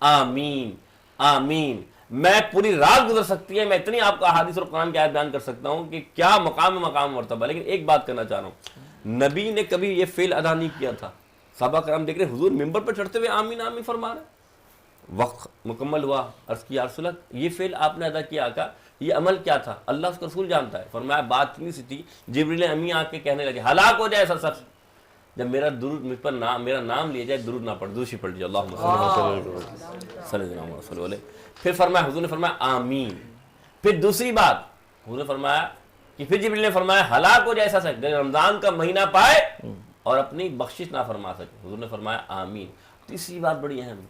آمین آمین. میں پوری رات گزر سکتی ہے، میں اتنی آپ کو احادیث اور قرآن کی آیت بیان کر سکتا ہوں کہ کیا مقام مرتبہ. لیکن ایک بات کرنا چاہ رہا ہوں، نبی نے کبھی یہ فعل ادا نہیں کیا تھا. صحابہ کرام دیکھ رہے حضور ممبر پر چڑھتے ہوئے آمین آمین فرما رہے. وقت مکمل ہوا، عرض کی یا رسول اللہ یہ فعل آپ نے ادا کیا، آقا یہ عمل کیا تھا؟ اللہ اس کا رسول جانتا ہے. فرمایا بات اتنی سی تھی، جبریل امی آ کے کہنے لگے ہلاک ہو جائے ایسا شخص جب میرا درود مجھ پر میرا نام لیا جائے، درود نہ پڑھ، دوشی پڑھ لیجیے اللہم صلی اللہ علیہ وسلم. پھر فرمایا حضور نے فرمایا آمین. پھر دوسری بات حضور نے فرمایا کہ پھر جبریل نے فرمایا ہلاک ہو جائے ایسا شخص جو رمضان کا مہینہ پائے اور اپنی بخشش نہ فرما سکے. حضور نے فرمایا آمین. تیسری بات بڑی اہم،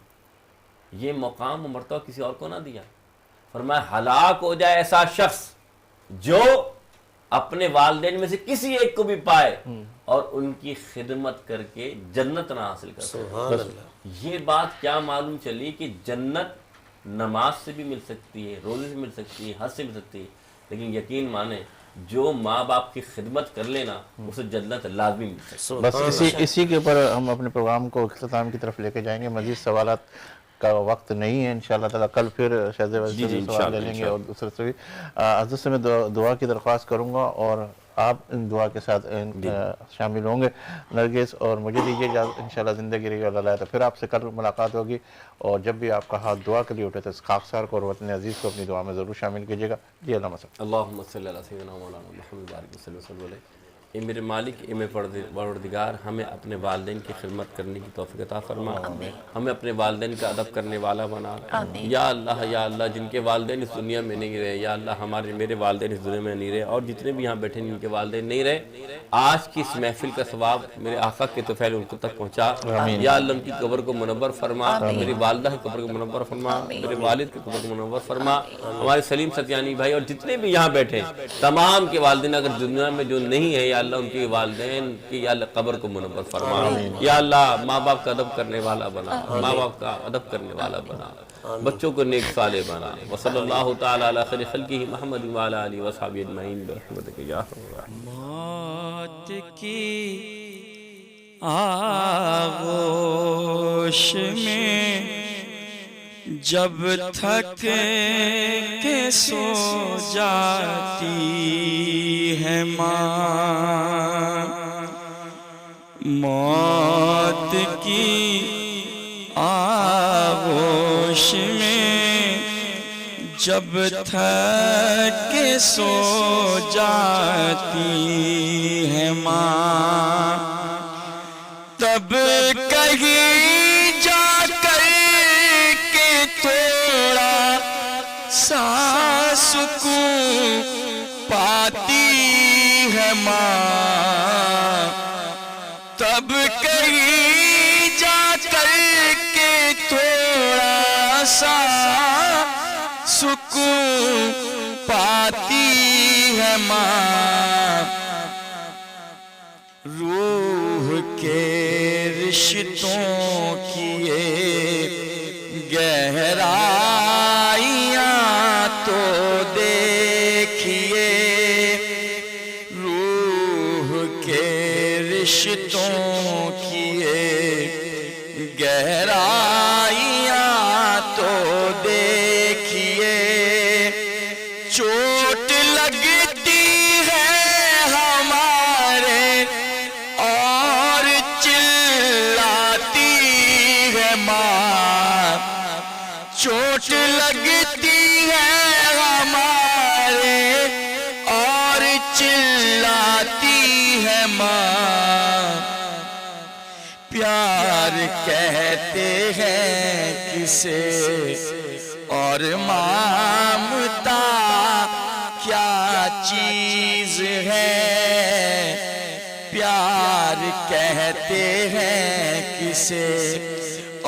یہ مقام و مرتبہ کسی اور کو نہ دیا. فرمایا ہلاک ہو جائے ایسا شخص جو اپنے والدین میں سے کسی ایک کو بھی پائے اور ان کی خدمت کر کے جنت نہ حاصل کر سکے. یہ بات کیا معلوم چلی کہ جنت نماز سے بھی مل سکتی ہے، روزے سے مل سکتی ہے، حج سے مل سکتی ہے، لیکن یقین مانے جو ماں باپ کی خدمت کر لینا اسے جنت لازمی مل سکتی ہے. بس اسی کے اوپر ہم اپنے پروگرام کو اختتام کی طرف لے کے جائیں گے. مزید سوالات کا وقت نہیں ہے انشاءاللہ تعالیٰ. کل پھر شہزاد وزیر سے سوال لے لیں گے اور دوسرے سے بھی. حضرت سے میں دعا کی درخواست کروں گا اور آپ ان دعا کے ساتھ شامل ہوں گے. نرگس اور مجھے دیجیے اجازت، انشاءاللہ زندگی رہی اللہ علیہ تو پھر آپ سے کل ملاقات ہوگی. اور جب بھی آپ کا ہاتھ دعا کے لیے اٹھے تو اس خاکسار کو اور وطن عزیز کو اپنی دعا میں ضرور شامل کیجیے گا. جی اللہم صلی اللہم صلی اللہ سیدنا مولانا محمد بارک وسلم علیہ. اے میرے مالک، اے میرے پروردگار، ہمیں اپنے والدین کی خدمت کرنے کی توفیق عطا فرما، ہمیں اپنے والدین کا ادب کرنے والا بنا. یا اللہ جن کے والدین اس دنیا میں نہیں رہے، یا اللہ میرے والدین اس دنیا میں نہیں رہے اور جتنے بھی یہاں بیٹھے ہیں جن کے والدین نہیں رہے، آج کی اس محفل کا ثواب میرے آقا کے طفیل ان کو تک پہنچا. یا اللہ ان کی قبر کو منور فرما، میری والدہ کی قبر کو منور فرما، میرے والد کی قبر کو منور فرما. ہمارے سلیم ستیانی بھائی اور جتنے بھی یہاں بیٹھے ہیں تمام کے والدین اگر دنیا میں جو نہیں ہے، یا اللہ ان کے والدین کی یا اللہ قبر کو منور فرما. یا اللہ ماں باپ کا ادب کرنے والا بنا، ماں باپ کا ادب کرنے والا بنا، بچوں کو نیک صالح بنا. وصلی اللہ تعالی علی خیر خلقہ محمد وعلی آلہ وصحبہ اجمعین برحمتک یا ارحم الراحمین. موت کی آغوش میں جب تھک کے سو جاتی ہے ماں، موت کی آغوش میں جب تھک کے سو جاتی ہے ماں، تب کہیں جا کر کے تھوڑا سا سکون پاتی ہے ماں، تب کہیں جا کر کے تھوڑا سا سکون پاتی ہے ماں. روح کے رشتوں کی یہ گہرائیاں تو دیکھیے، روح کے رشتوں کی یہ گہرائیاں تو دیکھیے، چوٹ لگتی ہے ہمارے اور چلاتی ہے ماں، چوٹ لگتی ہے ہمارے اور چلاتی ہے ماں، پیار کہتے ہیں کسے اور مامتا کیا چیز ہے، پیار کہتے ہیں کسے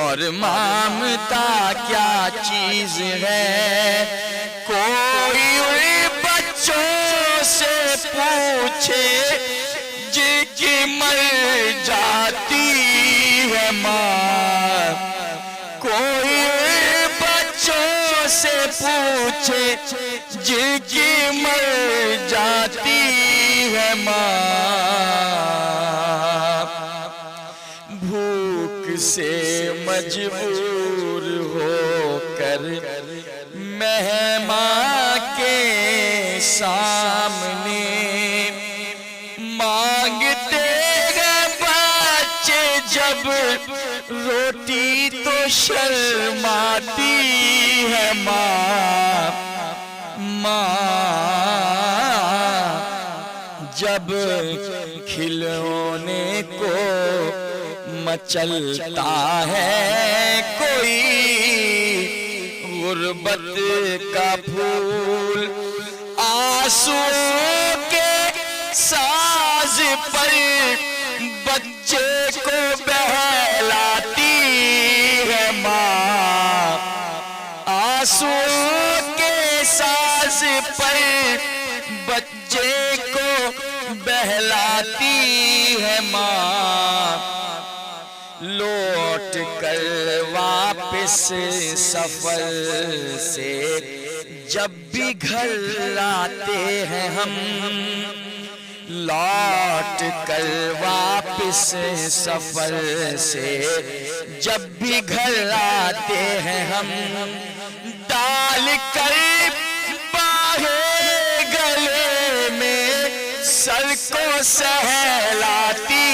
اور مامتا کیا چیز ہے، کوئی بچوں سے پوچھے جن کی مر جاتی ہے ماں، کوئی بچوں سے پوچھے جن کی مر جاتی ہے ماں، بھوک سے مجبور ہو کر مہمان کے سامنے مانگتے ہیں بچے جب روٹی تو شرماتی ہے ماں، ماں جب کھلونے کو مچلتا ہے کوئی غربت کا پھول، آنسوؤں کے ساز پر بچے کو بہلاتی ہے ماں، آنسوؤں کے ساز پر بچے کو بہلاتی ہے ماں، لوٹ کر واپس سفر سے جب بھی گھر آتے ہیں ہم، لوٹ کر واپس سفر سے جب بھی گھر آتے ہیں ہم، ڈال کر باہیں گلے میں سر کو سہلاتی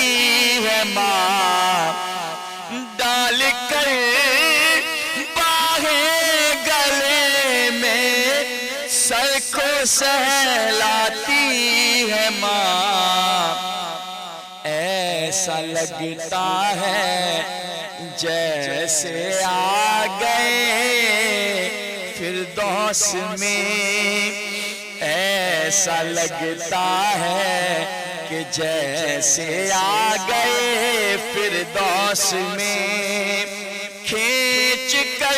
ہے ماں، ڈال کر باہیں گلے میں سر کو سہلاتی ہے ماں، ایسا لگتا ہے جیسے آ گئے فردوس میں، ایسا لگتا ہے کہ جیسے آ گئے فردوس میں، کھینچ کر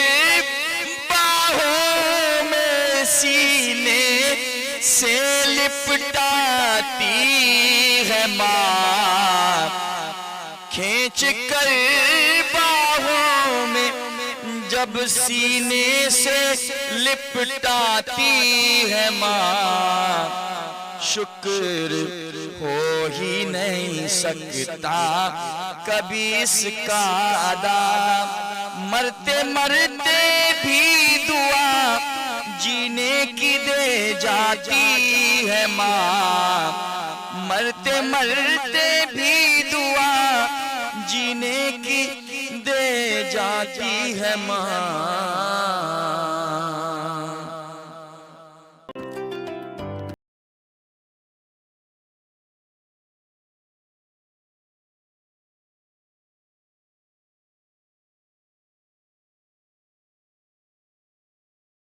باہوں میں سینے سے لپٹاتی ہے ماں، کھینچ کر باہوں میں جب سینے سے لپٹاتی ہے ماں، شکر ہو ہی نہیں سکتا کبھی اس کا ادا، مرتے مرتے بھی دعا جینے کی دے جاتی ہے ماں، مرتے مرتے بھی دعا جینے کی دے جاتی ہے ماں۔